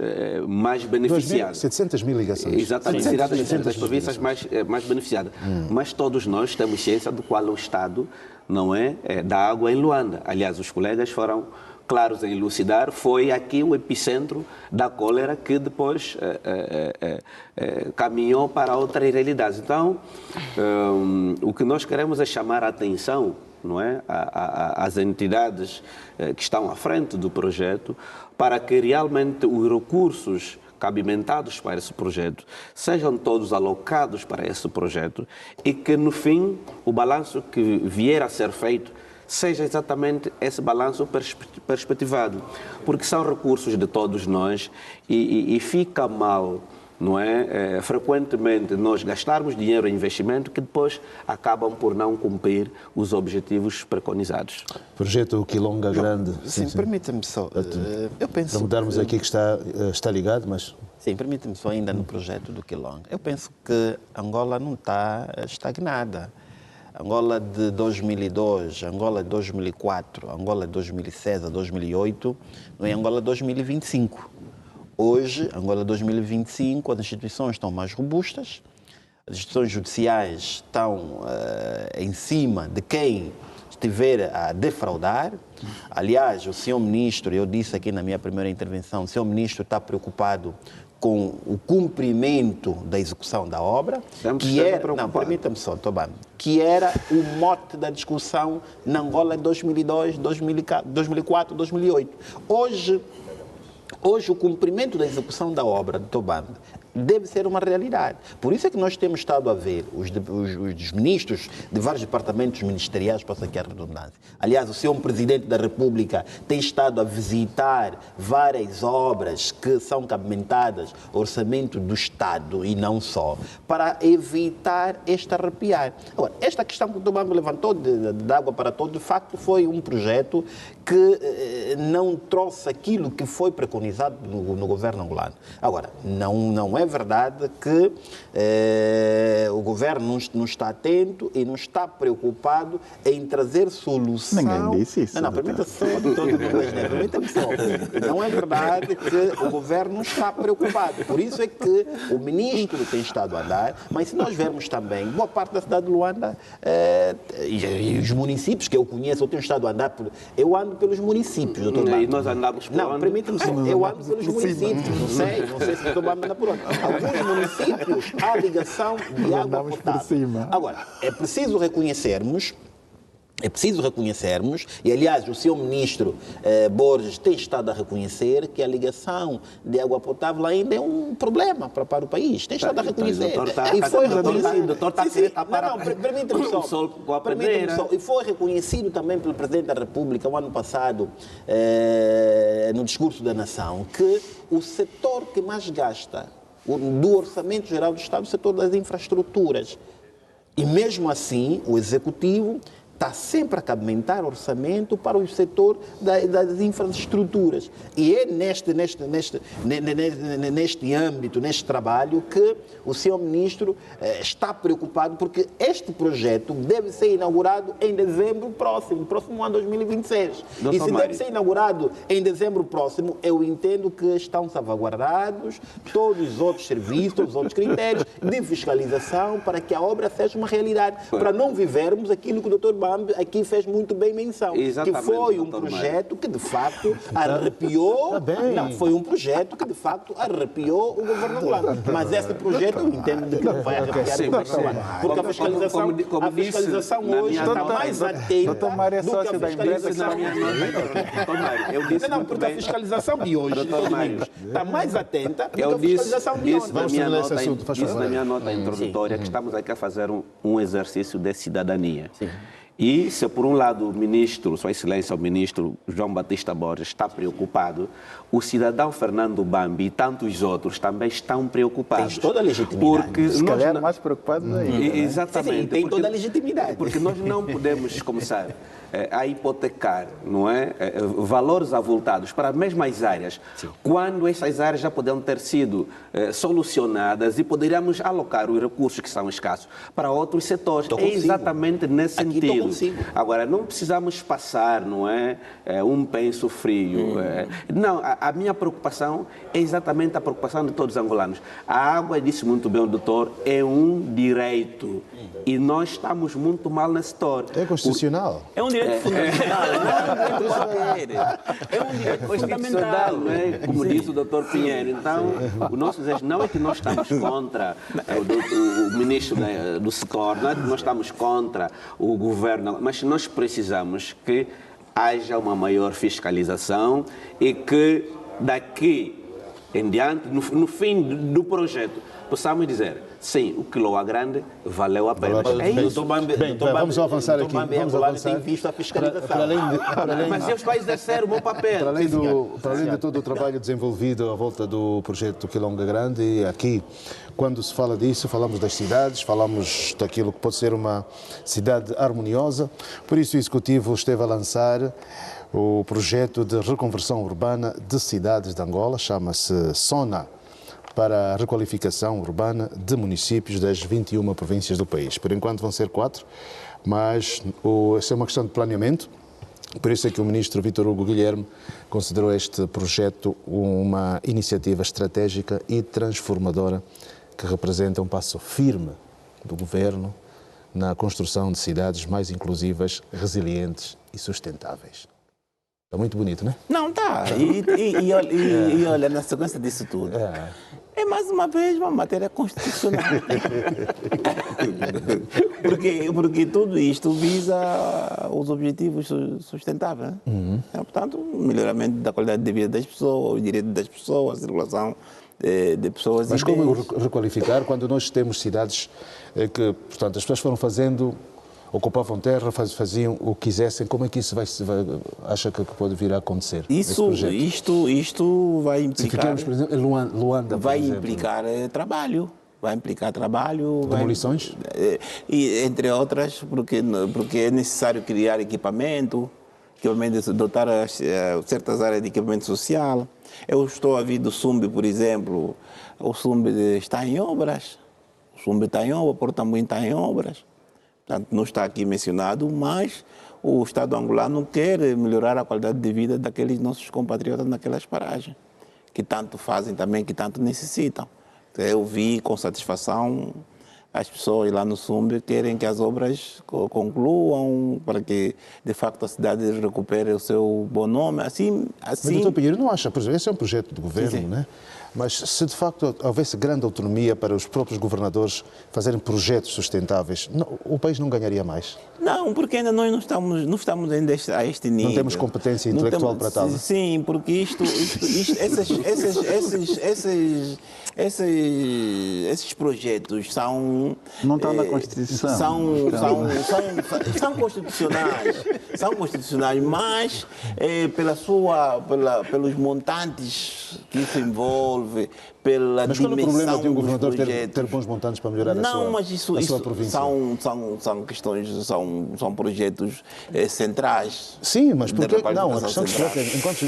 mais beneficiadas. 700.000 ligações. Exatamente, seria das províncias mais beneficiadas. Mas todos nós temos ciência do qual o Estado não é da água em Luanda. Aliás, os colegas foram claros em elucidar, foi aqui o epicentro da cólera que depois caminhou para outras realidades. Então, o que nós queremos é chamar a atenção, não é, às entidades que estão à frente do projeto, para que realmente os recursos cabimentados para esse projeto sejam todos alocados para esse projeto e que, no fim, o balanço que vier a ser feito seja exatamente esse balanço perspectivado, porque são recursos de todos nós e fica mal, não é? Frequentemente nós gastarmos dinheiro em investimento que depois acabam por não cumprir os objetivos preconizados. Projeto Quilonga Grande. Sim, permita-me só. Eu penso. Para mudarmos aqui que está ligado, mas. Sim, permita-me só ainda no projeto do Quilonga. Eu penso que Angola não está estagnada. Angola de 2002, Angola de 2004, Angola de 2006 a 2008, não é Angola de 2025. Hoje, Angola 2025, as instituições estão mais robustas, as instituições judiciais estão em cima de quem estiver a defraudar. Aliás, o senhor ministro, eu disse aqui na minha primeira intervenção, o senhor ministro está preocupado com o cumprimento da execução da obra, que era, não, permita-me só, que era o mote da discussão na Angola em 2002, 2004, 2008. Hoje, o cumprimento da execução da obra de Tobambe deve ser uma realidade. Por isso é que nós temos estado a ver os ministros de vários departamentos ministeriais, posso aqui a redundância. Aliás, o senhor Presidente da República tem estado a visitar várias obras que são cabimentadas ao orçamento do Estado e não só, para evitar este arrepiar. Agora, esta questão que o Tobambe levantou de água para todos, de facto, foi um projeto que não trouxe aquilo que foi preconizado no governo angolano. Agora, não é verdade que o governo não está atento e não está preocupado em trazer solução. Ninguém disse isso. Não, permita só, permita-me só. Não é verdade que o governo não está preocupado. Por isso é que o ministro tem estado a andar, mas se nós vermos também, boa parte da cidade de Luanda e os municípios que eu conheço, eu tenho estado a andar, eu ando pelos municípios, doutor Bambi. E nós andamos por Não, permita-me só, eu ando pelos municípios, não sei se o doutor Bambi anda por onde. Alguns municípios há ligação de água potável. Agora, é preciso reconhecermos, e aliás o senhor ministro Borges tem estado a reconhecer que a ligação de água potável ainda é um problema para o país. Tem estado a reconhecer. E foi reconhecido. Permita-me só. E foi reconhecido também pelo Presidente da República o ano passado, no discurso da nação, que o setor que mais gasta do Orçamento Geral do Estado, o setor das infraestruturas. E mesmo assim, o Executivo está sempre a cabimentar orçamento para o setor das infraestruturas. E é neste âmbito, neste trabalho, que o senhor ministro está preocupado, porque este projeto deve ser inaugurado em dezembro próximo ano 2026. E se deve ser inaugurado em dezembro próximo, eu entendo que estão salvaguardados todos os outros serviços, todos os outros critérios de fiscalização para que a obra seja uma realidade, para não vivermos aquilo que o doutor Bambi aqui fez muito bem menção, que foi um projeto que de facto arrepiou, foi um projeto que de facto arrepiou o governo angolano. Mas esse projeto eu entendo que não vai arrepiar o governo angolano, porque a fiscalização hoje está mais atenta do que a fiscalização. Não, porque a fiscalização de hoje está mais atenta do que a fiscalização de ontem. Disse na minha nota introdutória que estamos aqui a fazer um exercício de cidadania. E se por um lado o ministro, Sua Excelência, o ministro João Batista Borges está preocupado, o cidadão Fernando Bambi e tantos outros também estão preocupados. Tem toda a legitimidade. Porque se calhar mais preocupados ainda. Exatamente. Sim, tem toda a legitimidade. Porque nós não podemos começar a hipotecar, não é, valores avultados para as mesmas áreas, quando essas áreas já poderiam ter sido solucionadas e poderíamos alocar os recursos que são escassos para outros setores. É exatamente nesse sentido. Agora, não precisamos passar, não é, um penso frio. Não, a minha preocupação é exatamente a preocupação de todos os angolanos. A água, disse muito bem o doutor, é um direito. E nós estamos muito mal nesse setor. É constitucional. É um direito fundamental. É um direito fundamental, não é? Como disse o doutor Pinheiro. Então, o nosso desejo não é que nós estamos contra o ministro do setor, não é que nós estamos contra o governo, mas nós precisamos que haja uma maior fiscalização e que daqui em diante, no fim do projeto, possamos dizer, sim, o Quiloa Grande valeu a pena. É isso. Bem, vamos avançar aqui. Vamos avançar. Tem visto a fiscalização. Mas eles vão exercer o bom papel. Para além de todo o trabalho desenvolvido à volta do projeto Quilonga Grande, e aqui, quando se fala disso, falamos das cidades, falamos daquilo que pode ser uma cidade harmoniosa. Por isso o Executivo esteve a lançar o projeto de reconversão urbana de cidades de Angola, chama-se SONA, para a requalificação urbana de municípios das 21 províncias do país. Por enquanto vão ser 4, mas essa é uma questão de planeamento. Por isso é que o ministro Vítor Hugo Guilherme considerou este projeto uma iniciativa estratégica e transformadora que representa um passo firme do governo na construção de cidades mais inclusivas, resilientes e sustentáveis. Está muito bonito, não é? Não, tá. E olha, na sequência disso tudo, é mais uma vez uma matéria constitucional. porque tudo isto visa os objetivos sustentáveis. Portanto, o melhoramento da qualidade de vida das pessoas, o direito das pessoas, a circulação de pessoas. Mas como requalificar quando nós temos cidades que, portanto, as pessoas foram fazendo, ocupavam terra, faziam o que quisessem? Como é que isso acha que pode vir a acontecer? Isto vai implicar... Se ficarmos, por exemplo, em Luanda, vai implicar trabalho. Vai implicar trabalho... Demolições? Entre outras, porque é necessário criar equipamento, dotar certas áreas de equipamento social. Eu estou a vir do SUMB, por exemplo. O SUMB está em obras. O SUMB está em obras, Porto Tamboim está em obras. Portanto, não está aqui mencionado, mas o Estado angolano quer melhorar a qualidade de vida daqueles nossos compatriotas naquelas paragens, que tanto fazem também, que tanto necessitam. Eu vi com satisfação as pessoas lá no SUMB querem que as obras concluam para que, de facto, a cidade recupere o seu bom nome. Assim... Mas, doutor Pinheiro, não acha, por exemplo, esse é um projeto do governo, sim, né? Mas se de facto houvesse grande autonomia para os próprios governadores fazerem projetos sustentáveis, o país não ganharia mais? Não, porque ainda nós não estamos ainda a este nível. Não temos competência intelectual para tal? Sim, porque esses projetos são... Não estão na Constituição. São constitucionais. São constitucionais, mas pelos montantes que isso envolve, pela mas dimensão. Mas qual é o problema de um governador ter bons montantes para melhorar a sua província? São questões, são projetos centrais. Sim, mas por que não? A questão que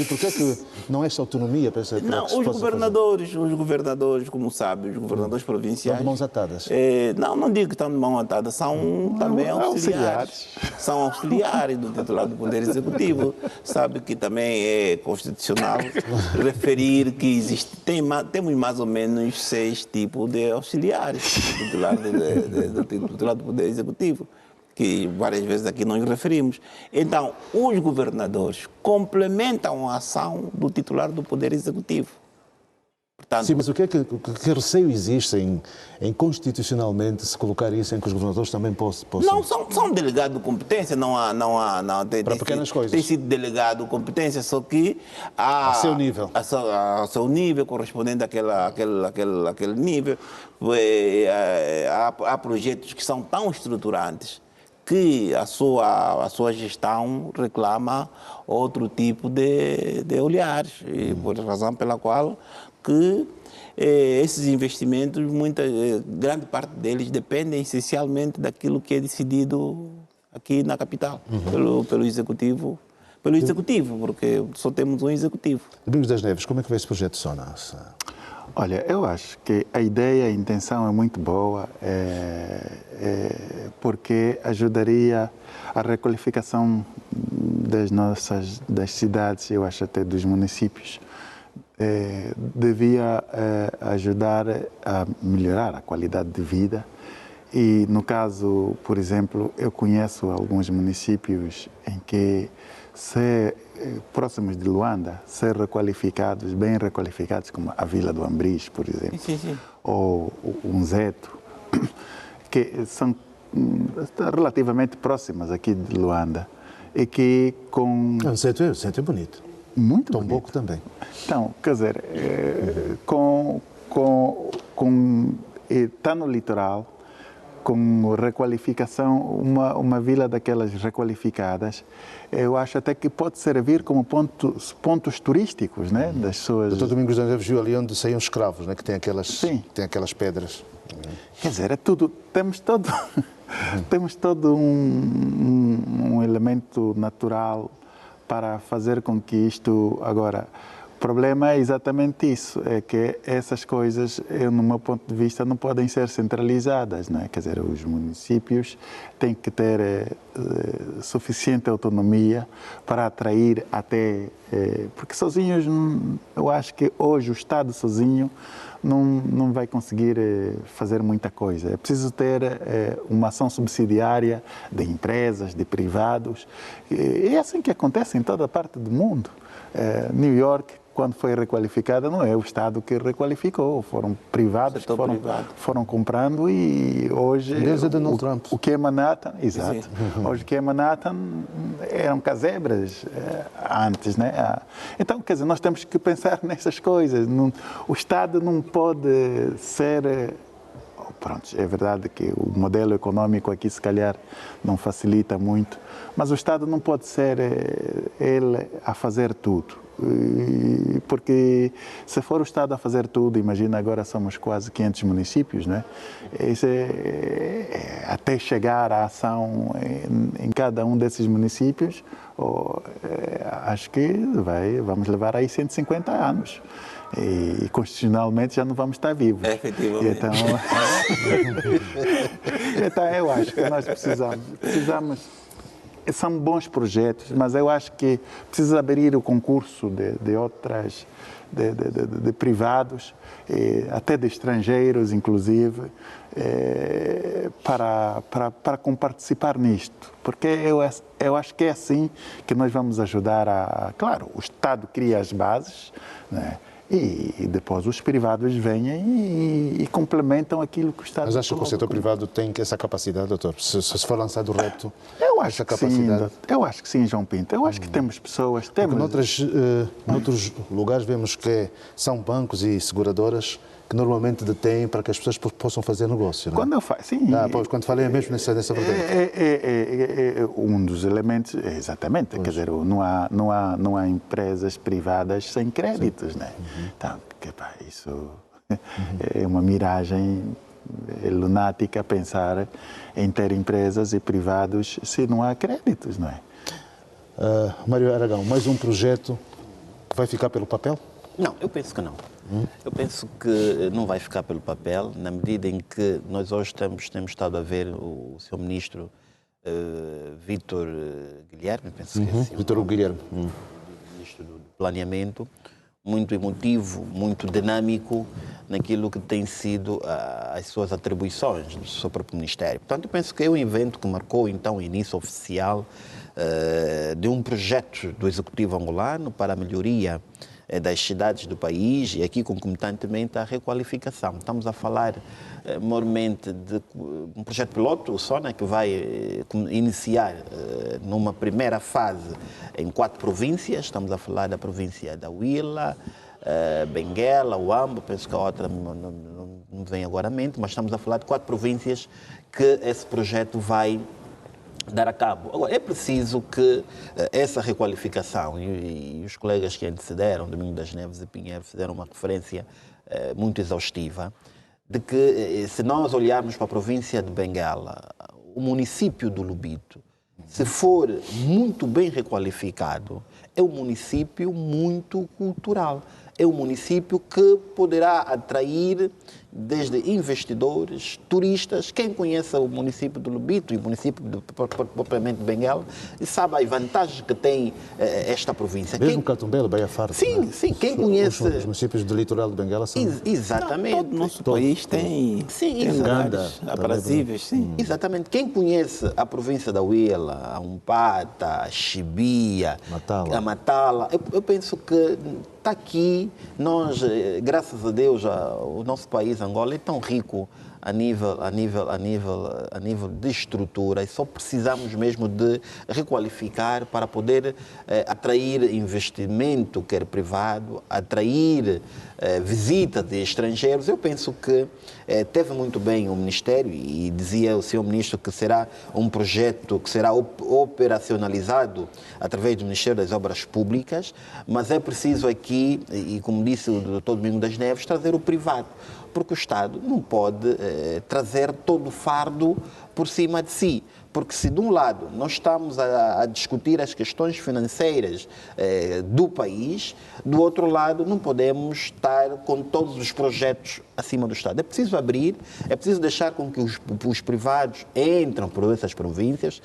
porquê que não é essa autonomia para essa não, os governadores, como sabe, os governadores provinciais... Estão de mãos atadas? Não digo que estão de mãos atadas, são também auxiliares. São auxiliares do titular do Poder Executivo. Sabe que também é constitucional referir que temos mais ou menos 6 tipos de auxiliares do titular do Poder Executivo, que várias vezes aqui nós referimos. Então, os governadores complementam a ação do titular do Poder Executivo. Portanto, sim, mas que receio existe em constitucionalmente se colocar isso em que os governadores também possam... Não, são delegados de competência, não há para pequenas coisas. Tem sido delegado de competência, só que a seu nível. A seu nível, correspondente àquele nível. Há projetos que são tão estruturantes que a sua gestão reclama outro tipo de olhares, e por razão pela qual que esses investimentos, grande parte deles dependem essencialmente daquilo que é decidido aqui na capital, pelo Executivo. Pelo Executivo, porque só temos um Executivo. Domingos das Neves, como é que vê esse projeto SONA? Olha, eu acho que a ideia, a intenção é muito boa, porque ajudaria a requalificação das cidades, eu acho até dos municípios. Devia ajudar a melhorar a qualidade de vida. E, no caso, por exemplo, eu conheço alguns municípios em que, próximos de Luanda, ser requalificados, bem requalificados, como a Vila do Ambris, por exemplo, sim. Ou um Zeto, que são relativamente próximas aqui de Luanda, e que com... O Zeto é bonito. Muito Tomboco também. Então, quer dizer, está no litoral, com requalificação, uma vila daquelas requalificadas, eu acho até que pode servir como pontos turísticos, né, das pessoas. Doutor Domingos da Neves viu ali onde saíam escravos, né, que tem aquelas pedras. Quer dizer, é tudo, temos todo um elemento natural para fazer com que isto agora. O problema é exatamente isso, é que essas coisas, no meu ponto de vista, não podem ser centralizadas, não é? Quer dizer, os municípios têm que ter suficiente autonomia para atrair até... porque sozinhos, eu acho que hoje o Estado sozinho não vai conseguir fazer muita coisa. É preciso ter uma ação subsidiária de empresas, de privados. E é assim que acontece em toda parte do mundo. New York, quando foi requalificada, não é o Estado que requalificou, foram privados que foram comprando e hoje... Desde Donald Trump. O que é Manhattan, exato. Hoje o que é Manhattan eram casebras antes, né? Então, quer dizer, nós temos que pensar nessas coisas. O Estado não pode ser... Pronto, é verdade que o modelo econômico aqui, se calhar, não facilita muito, mas o Estado não pode ser ele a fazer tudo. Porque se for o Estado a fazer tudo, imagina, agora somos quase 500 municípios, né? Até chegar à ação em cada um desses municípios, acho que vamos levar aí 150 anos. E constitucionalmente já não vamos estar vivos. Efetivamente. Então eu acho que nós precisamos. São bons projetos, mas eu acho que precisa abrir o concurso de privados, até de estrangeiros, inclusive, para participar nisto. Porque eu acho que é assim que nós vamos ajudar Claro, o Estado cria as bases, né? E depois os privados vêm e complementam aquilo que o Estado... Mas acha que o setor privado tem essa capacidade, doutor? Se for lançado o repto, eu acho que sim, eu acho que sim, João Pinto. Eu acho que temos pessoas... Noutros lugares vemos que são bancos e seguradoras que normalmente detêm para que as pessoas possam fazer negócio, não é? Quando eu falo, sim. Quando falei mesmo nessa vertente. Um dos elementos, exatamente, quer dizer, não há empresas privadas sem créditos, né? Então, isso é uma miragem lunática pensar em ter empresas e privados se não há créditos, não é? Mário Aragão, mais um projeto que vai ficar pelo papel? Não, eu penso que não. Eu penso que não vai ficar pelo papel, na medida em que nós hoje temos estado a ver o seu ministro Vítor Guilherme, penso que é assim, Vítor Guilherme, ministro do Planeamento, muito emotivo, muito dinâmico naquilo que tem sido as suas atribuições do seu próprio ministério. Portanto, eu penso que é um evento que marcou então o início oficial de um projeto do Executivo angolano para a melhoria das cidades do país e aqui concomitantemente a requalificação. Estamos a falar maiormente de um projeto piloto, o SONA, que vai iniciar numa primeira fase em 4 províncias. Estamos a falar da província da Huila, Benguela, Huambo, penso que a outra não me vem agora à mente, mas estamos a falar de 4 províncias que esse projeto vai dar a cabo. Agora, é preciso que essa requalificação, e os colegas que antecederam, Domingo das Neves e Pinheiro, fizeram uma referência muito exaustiva, de que se nós olharmos para a província de Benguela, o município do Lubito, se for muito bem requalificado, é um município muito cultural. É um município que poderá atrair desde investidores, turistas. Quem conhece o município do Lubito e o município propriamente de Benguela sabe as vantagens que tem esta província. Mesmo Catumbela, Baía Farta. Sim, sim. Quem conhece... Os municípios do litoral de Benguela são... Exatamente. Todo o nosso país tem lugares aprazíveis, sim. Exatamente. Quem conhece a província da Huila, a Umpata, a Chibia, a Matala, eu penso que está aqui, nós, graças a Deus, o nosso país, Angola, é tão rico a nível de estrutura, e só precisamos mesmo de requalificar para poder atrair investimento, quer privado, atrair visita de estrangeiros. Eu penso que teve muito bem o Ministério, e dizia o Sr. Ministro que será um projeto que será operacionalizado através do Ministério das Obras Públicas, mas é preciso aqui, e como disse o Dr. Domingos das Neves, trazer o privado, porque o Estado não pode trazer todo o fardo por cima de si. Porque se de um lado nós estamos a discutir as questões financeiras do país, do outro lado não podemos estar com todos os projetos acima do Estado. É preciso abrir, é preciso deixar com que os privados entrem por essas províncias,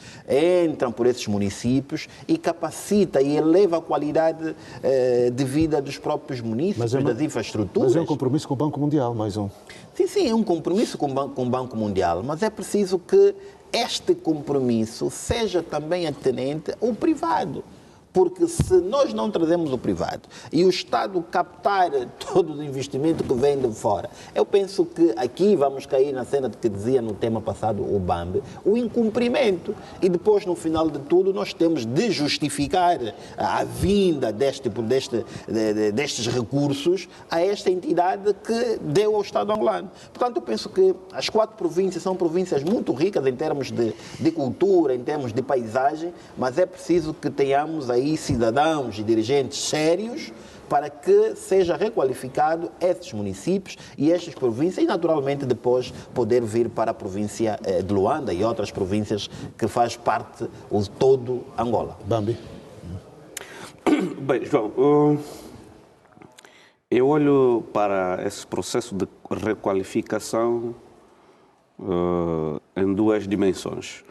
entram por esses municípios e capacita e eleva a qualidade de vida dos próprios municípios, das infraestruturas. Mas é um compromisso com o Banco Mundial, mais um. Sim, é um compromisso com o Banco Mundial, mas é preciso que este compromisso seja também atinente ao privado. Porque se nós não trazemos o privado e o Estado captar todo o investimento que vem de fora, eu penso que aqui vamos cair na cena que dizia no tema passado o BAMB, o incumprimento. E depois, no final de tudo, nós temos de justificar a vinda destes recursos a esta entidade que deu ao Estado angolano. Portanto, eu penso que as 4 províncias são províncias muito ricas em termos de cultura, em termos de paisagem, mas é preciso que tenhamos aí cidadãos e dirigentes sérios para que seja requalificado esses municípios e estas províncias e, naturalmente, depois poder vir para a província de Luanda e outras províncias que faz parte o todo Angola. Bambi. Bem, João, eu olho para esse processo de requalificação em 2 dimensões.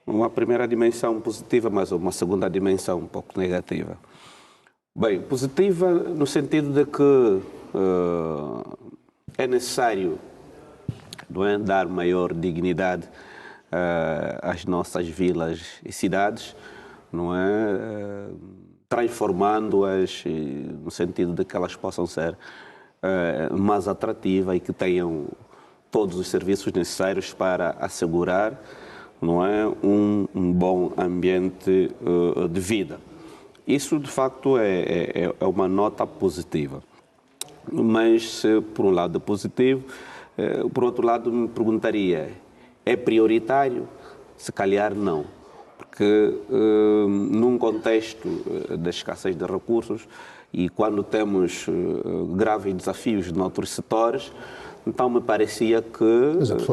Uma primeira dimensão positiva, mas uma segunda dimensão um pouco negativa. Bem, positiva no sentido de que é necessário, não é, dar maior dignidade às nossas vilas e cidades, não é, transformando-as no sentido de que elas possam ser mais atrativas e que tenham todos os serviços necessários para assegurar, não é, um bom ambiente de vida. Isso, de facto, é uma nota positiva. Mas, se por um lado é positivo, por outro lado me perguntaria, é prioritário? Se calhar não. Porque num contexto da escassez de recursos e quando temos graves desafios noutros setores, então me parecia que...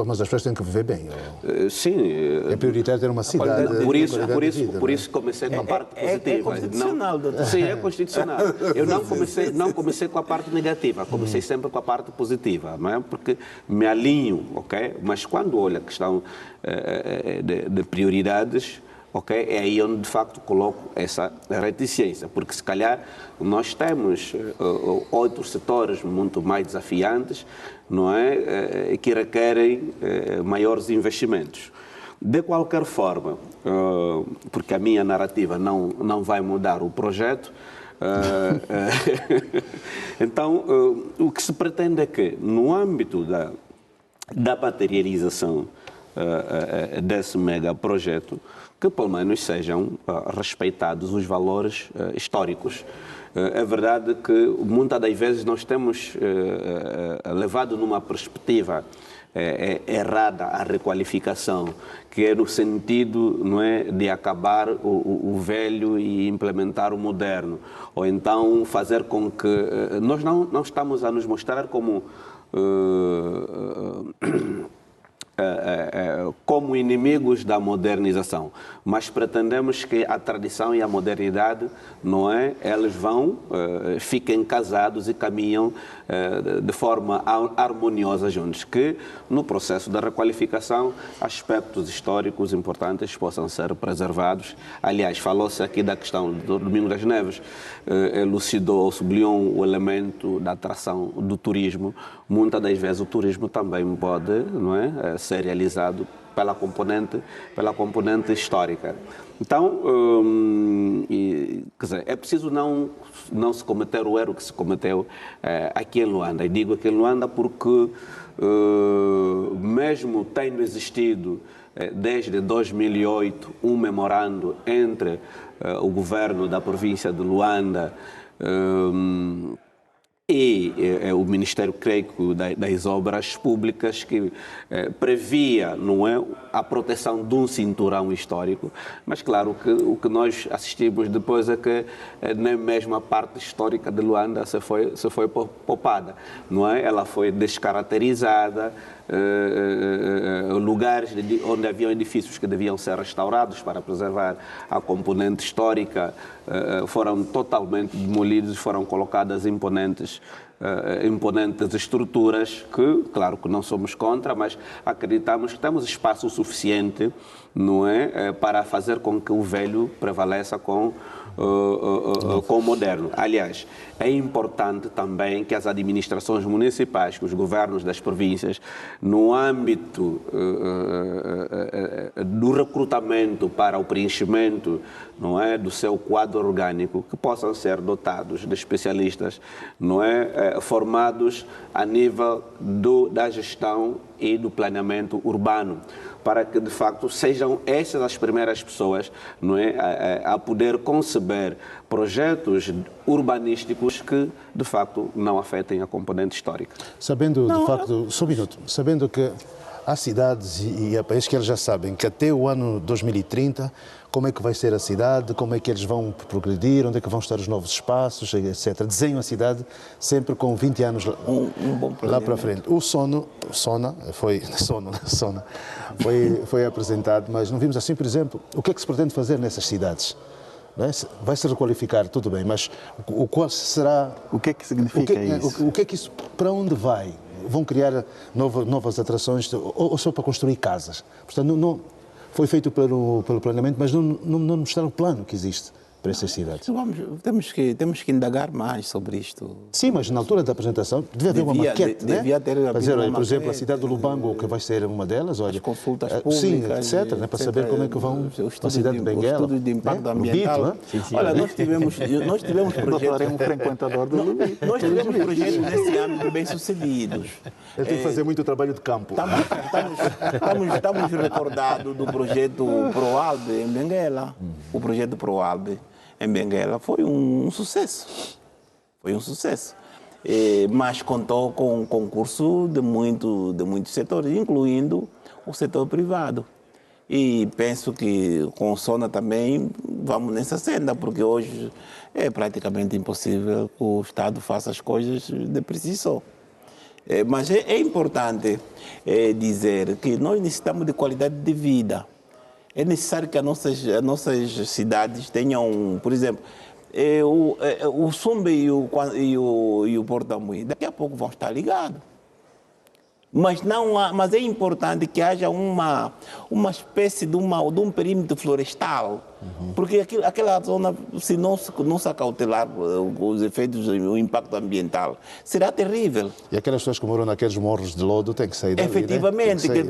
Mas as pessoas têm que viver bem. Sim. É prioritário ter uma cidade... Por isso comecei com a parte positiva. É constitucional, doutor. Sim, é constitucional. Eu não comecei com a parte negativa, comecei sempre com a parte positiva, não é? Porque me alinho, ok? Mas quando olho a questão de prioridades... Okay? É aí onde, de facto, coloco essa reticência, porque se calhar nós temos outros setores muito mais desafiantes, não é? Que requerem maiores investimentos. De qualquer forma, porque a minha narrativa não vai mudar o projeto, então o que se pretende é que, no âmbito da materialização desse megaprojeto, que pelo menos sejam respeitados os valores históricos. É verdade que muitas das vezes nós temos levado numa perspectiva errada a requalificação, que é no sentido, não é, de acabar o velho e implementar o moderno, ou então fazer com que... Nós não estamos a nos mostrar como inimigos da modernização, mas pretendemos que a tradição e a modernidade, não é, elas fiquem casados e caminham de forma harmoniosa juntos, que no processo da requalificação aspectos históricos importantes possam ser preservados. Aliás, falou-se aqui da questão do Domingos das Neves, elucidou, sublinhou o elemento da atração do turismo. Muitas das vezes o turismo também pode, não é, ser realizado pela componente histórica. Então, quer dizer, é preciso não se cometer o erro que se cometeu aqui em Luanda. E digo aqui em Luanda porque, mesmo tendo existido desde 2008 um memorando entre o governo da província de Luanda e o Ministério, creio, das Obras Públicas, que previa, não é, a proteção de um cinturão histórico, mas claro que o que nós assistimos depois é que nem mesmo a parte histórica de Luanda se foi poupada, não é? Ela foi descaracterizada, lugares onde haviam edifícios que deviam ser restaurados para preservar a componente histórica foram totalmente demolidos, foram colocadas imponentes estruturas que, claro que não somos contra, mas acreditamos que temos espaço suficiente, não é, para fazer com que o velho prevaleça com o moderno. Aliás, é importante também que as administrações municipais, que os governos das províncias, no âmbito do recrutamento para o preenchimento, não é, do seu quadro orgânico, que possam ser dotados de especialistas, não é, formados a nível da gestão e do planeamento urbano, para que, de facto, sejam essas as primeiras pessoas, não é, a poder conceber projetos urbanísticos que, de facto, não afetem a componente histórica. Sabendo, de facto, só um minuto, sabendo que há cidades e há países que eles já sabem que até o ano 2030, como é que vai ser a cidade, como é que eles vão progredir, onde é que vão estar os novos espaços, etc. Desenham a cidade sempre com 20 anos lá para frente. O Sona foi apresentado, mas não vimos assim, por exemplo, o que é que se pretende fazer nessas cidades? Não é? Vai se requalificar, tudo bem, mas qual será... O que é que significa isso? O que é que isso, para onde vai? Vão criar novas atrações ou só para construir casas? Portanto, não foi feito pelo planeamento, mas não mostraram o plano que existe para essas cidades. Temos que indagar mais sobre isto. Sim, mas na altura da apresentação devia haver uma maquete, devia ter fazer, por exemplo, a cidade do Lubango, que vai ser uma delas, olha, as consultas públicas, sim, etc., né, para saber como é que vão a cidade de Benguela, estudos de impacto ambiental. Lubito, olha, nós tivemos projetos. Um frequentador do Lubito. Nós tivemos projetos nesse âmbito bem sucedidos. Eu tenho que fazer muito trabalho de campo. Estamos recordados do projeto ProAlbe em Benguela. O projeto ProAlbe em Benguela foi um sucesso. Foi um sucesso. Mas contou com um concurso de muitos setores, incluindo o setor privado. E penso que com o Sona também vamos nessa senda, porque hoje é praticamente impossível que o Estado faça as coisas de por si só. Mas é importante dizer que nós necessitamos de qualidade de vida. É necessário que as nossas cidades tenham, por exemplo, o Sumbe e o Portambuim, daqui a pouco vão estar ligados. Mas é importante que haja uma espécie de um perímetro florestal, porque aquela zona, se não se acautelar os efeitos, o impacto ambiental, será terrível. E aquelas pessoas que moram naqueles morros de lodo têm que sair dali, efetivamente, né? quer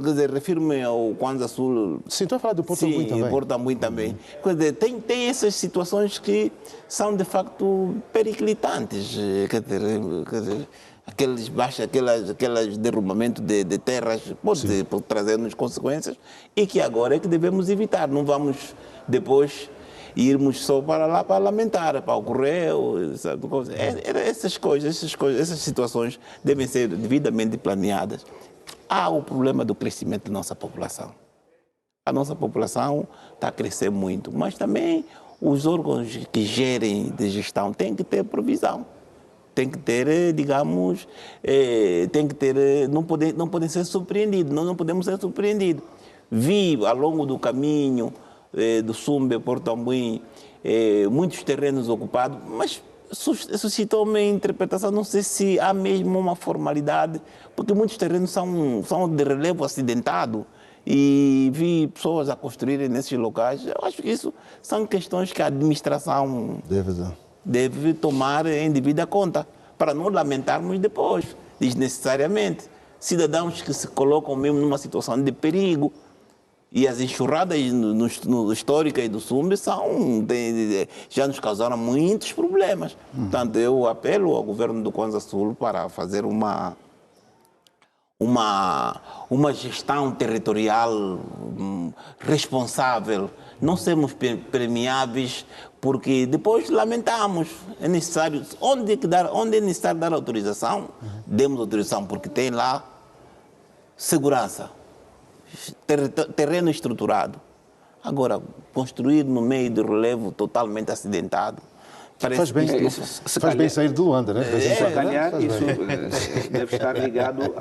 dizer, refiro-me ao Kwanza Sul. Sim, estou a falar do Portambuim também. Sim, Portambuim também. Quer dizer, tem essas situações que são, de facto, periclitantes. Quer dizer, aqueles derrubamentos de terras pode trazer-nos consequências e que agora é que devemos evitar. Não vamos depois irmos só para lá para lamentar, para o correio. Essas situações devem ser devidamente planeadas. Há o problema do crescimento da nossa população. A nossa população está a crescer muito, mas também os órgãos que gerem de gestão têm que ter provisão. Tem que ter, digamos, não podem ser surpreendidos, nós não podemos ser surpreendidos. Vi ao longo do caminho do Sumbe, Portambuim, muitos terrenos ocupados, mas suscitou-me a interpretação, não sei se há mesmo uma formalidade, porque muitos terrenos são de relevo acidentado e vi pessoas a construírem nesses locais. Eu acho que isso são questões que a administração deve tomar em devida conta, para não lamentarmos depois, desnecessariamente. cidadãos que se colocam mesmo numa situação de perigo. E as enxurradas no históricas do Sumbe já nos causaram muitos problemas. Portanto, eu apelo ao governo do Kwanza Sul para fazer uma gestão territorial responsável. Não sermos permeáveis, porque depois lamentamos. É necessário, onde é necessário dar autorização, demos autorização, porque tem lá segurança. Terreno estruturado. Agora, construir no meio de relevo totalmente acidentado. Faz bem sair de Luanda, né? Se calhar isso deve estar ligado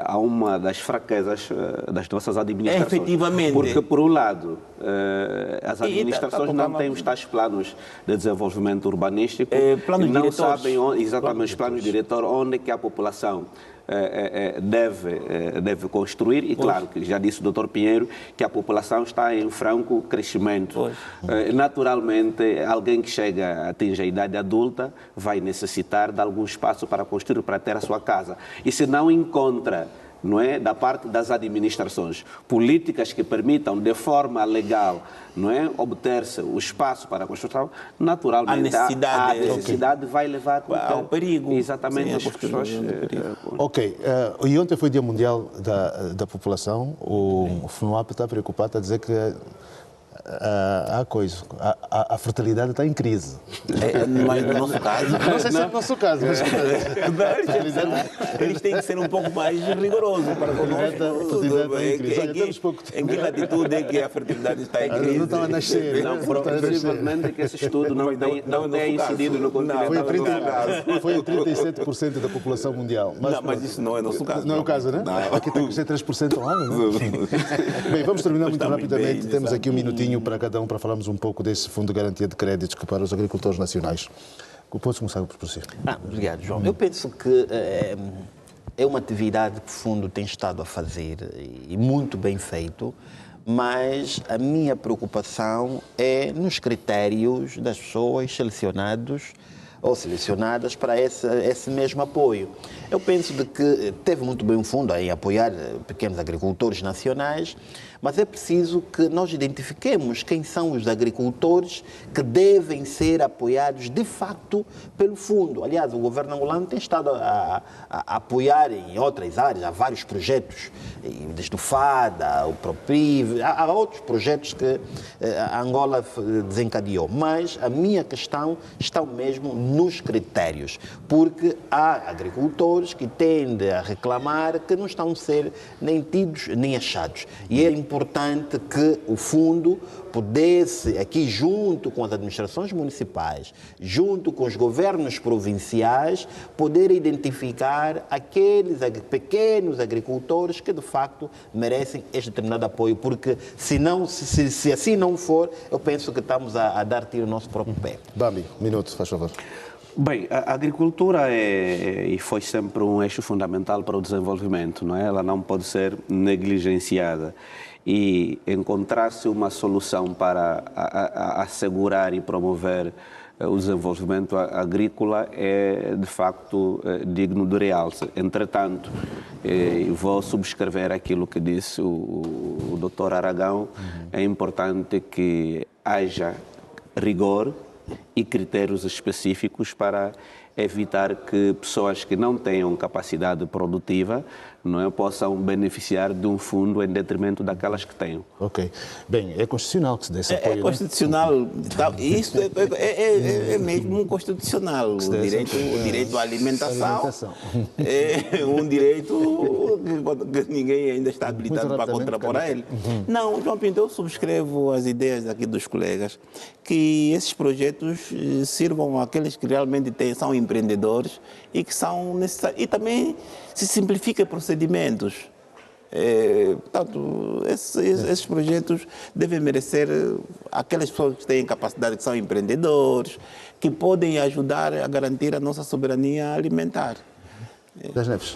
a uma das fraquezas das nossas administrações. Efetivamente. Porque, por um lado, as administrações não têm os tais planos de desenvolvimento urbanístico, não sabem exatamente os planos diretores onde é que a população deve construir, e claro, que já disse o Dr. Pinheiro, que a população está em franco crescimento. Naturalmente, alguém que chega, atinge a idade adulta, vai necessitar de algum espaço para construir, para ter a sua casa. E se não encontra, não é, da parte das administrações, políticas que permitam de forma legal, não é, obter-se o espaço para a construção, naturalmente a necessidade vai levar ao perigo. Exatamente, as pessoas. Ok, e ontem foi Dia Mundial da População. O FNUAP está preocupado, está a dizer que a fertilidade está em crise. Mas no nosso caso... Não sei se é no nosso caso, mas... Eles têm que ser um pouco mais rigorosos para em que latitude é que a fertilidade está em crise? Não estão a nascer. Provavelmente que esse estudo não tem incidido no continente. Foi 37% da população mundial. Mas isso não é nosso caso. Não é o caso, né? Aqui tem que ser 3% ao ano, não? Bem, vamos terminar muito rapidamente. Temos aqui um minutinho para cada um, para falarmos um pouco desse Fundo de Garantia de Créditos que para os agricultores nacionais. Posso começar por si? Obrigado, João. Eu penso que é uma atividade que o Fundo tem estado a fazer e muito bem feito, mas a minha preocupação é nos critérios das pessoas selecionadas para esse mesmo apoio. Eu penso de que teve muito bem um fundo em apoiar pequenos agricultores nacionais, mas é preciso que nós identifiquemos quem são os agricultores que devem ser apoiados de facto pelo fundo. Aliás, o governo angolano tem estado a apoiar em outras áreas, há vários projetos, desde o FADA, o PROPRIV, há outros projetos que a Angola desencadeou. Mas a minha questão está mesmo nos critérios, porque há agricultores que tendem a reclamar que não estão a ser nem tidos nem achados. E é importante que o fundo pudesse, aqui junto com as administrações municipais, junto com os governos provinciais, poder identificar aqueles pequenos agricultores que de facto merecem este determinado apoio, porque se assim não for, eu penso que estamos a dar tiro no nosso próprio pé. Bambi, minuto, faz favor. Bem, a agricultura e foi sempre um eixo fundamental para o desenvolvimento, não é? Ela não pode ser negligenciada. E encontrar-se uma solução para assegurar e promover o desenvolvimento agrícola é, de facto, digno de realce. Entretanto, vou subscrever aquilo que disse o Dr. Aragão. É importante que haja rigor e critérios específicos para evitar que pessoas que não tenham capacidade produtiva possam beneficiar de um fundo em detrimento daquelas que tenham. Ok. Bem, é constitucional que se dê esse apoio. É constitucional. Isso é mesmo constitucional. O direito à alimentação é um direito que ninguém ainda está habilitado para contrapor a ele. Não, João Pinto, eu subscrevo as ideias aqui dos colegas que esses projetos sirvam àqueles que realmente são empreendedores e que são necessários. E também se simplifica procedimentos. Portanto, esses projetos devem merecer aquelas pessoas que têm capacidade, que são empreendedores, que podem ajudar a garantir a nossa soberania alimentar. Das Neves.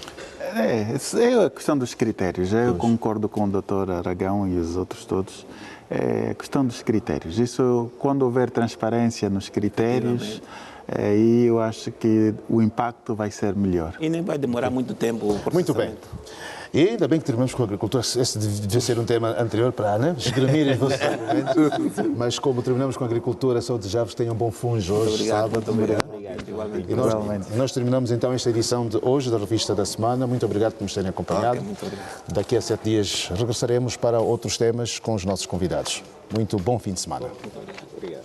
É a questão dos critérios. Eu concordo com o Dr. Aragão e os outros todos. É a questão dos critérios. Isso, quando houver transparência nos critérios, E eu acho que o impacto vai ser melhor. E nem vai demorar muito tempo o processamento. Muito bem. E ainda bem que terminamos com a agricultura. Esse devia ser um tema anterior para esgrimir os vossos argumentos. Mas como terminamos com a agricultura, só desejar-vos que tenham um bom fungo hoje, sábado. Muito obrigado. Igualmente. E nós terminamos então esta edição de hoje da Revista da Semana. Muito obrigado por nos terem acompanhado. Okay, muito obrigado. Daqui a 7 dias regressaremos para outros temas com os nossos convidados. Muito bom fim de semana. Muito obrigado.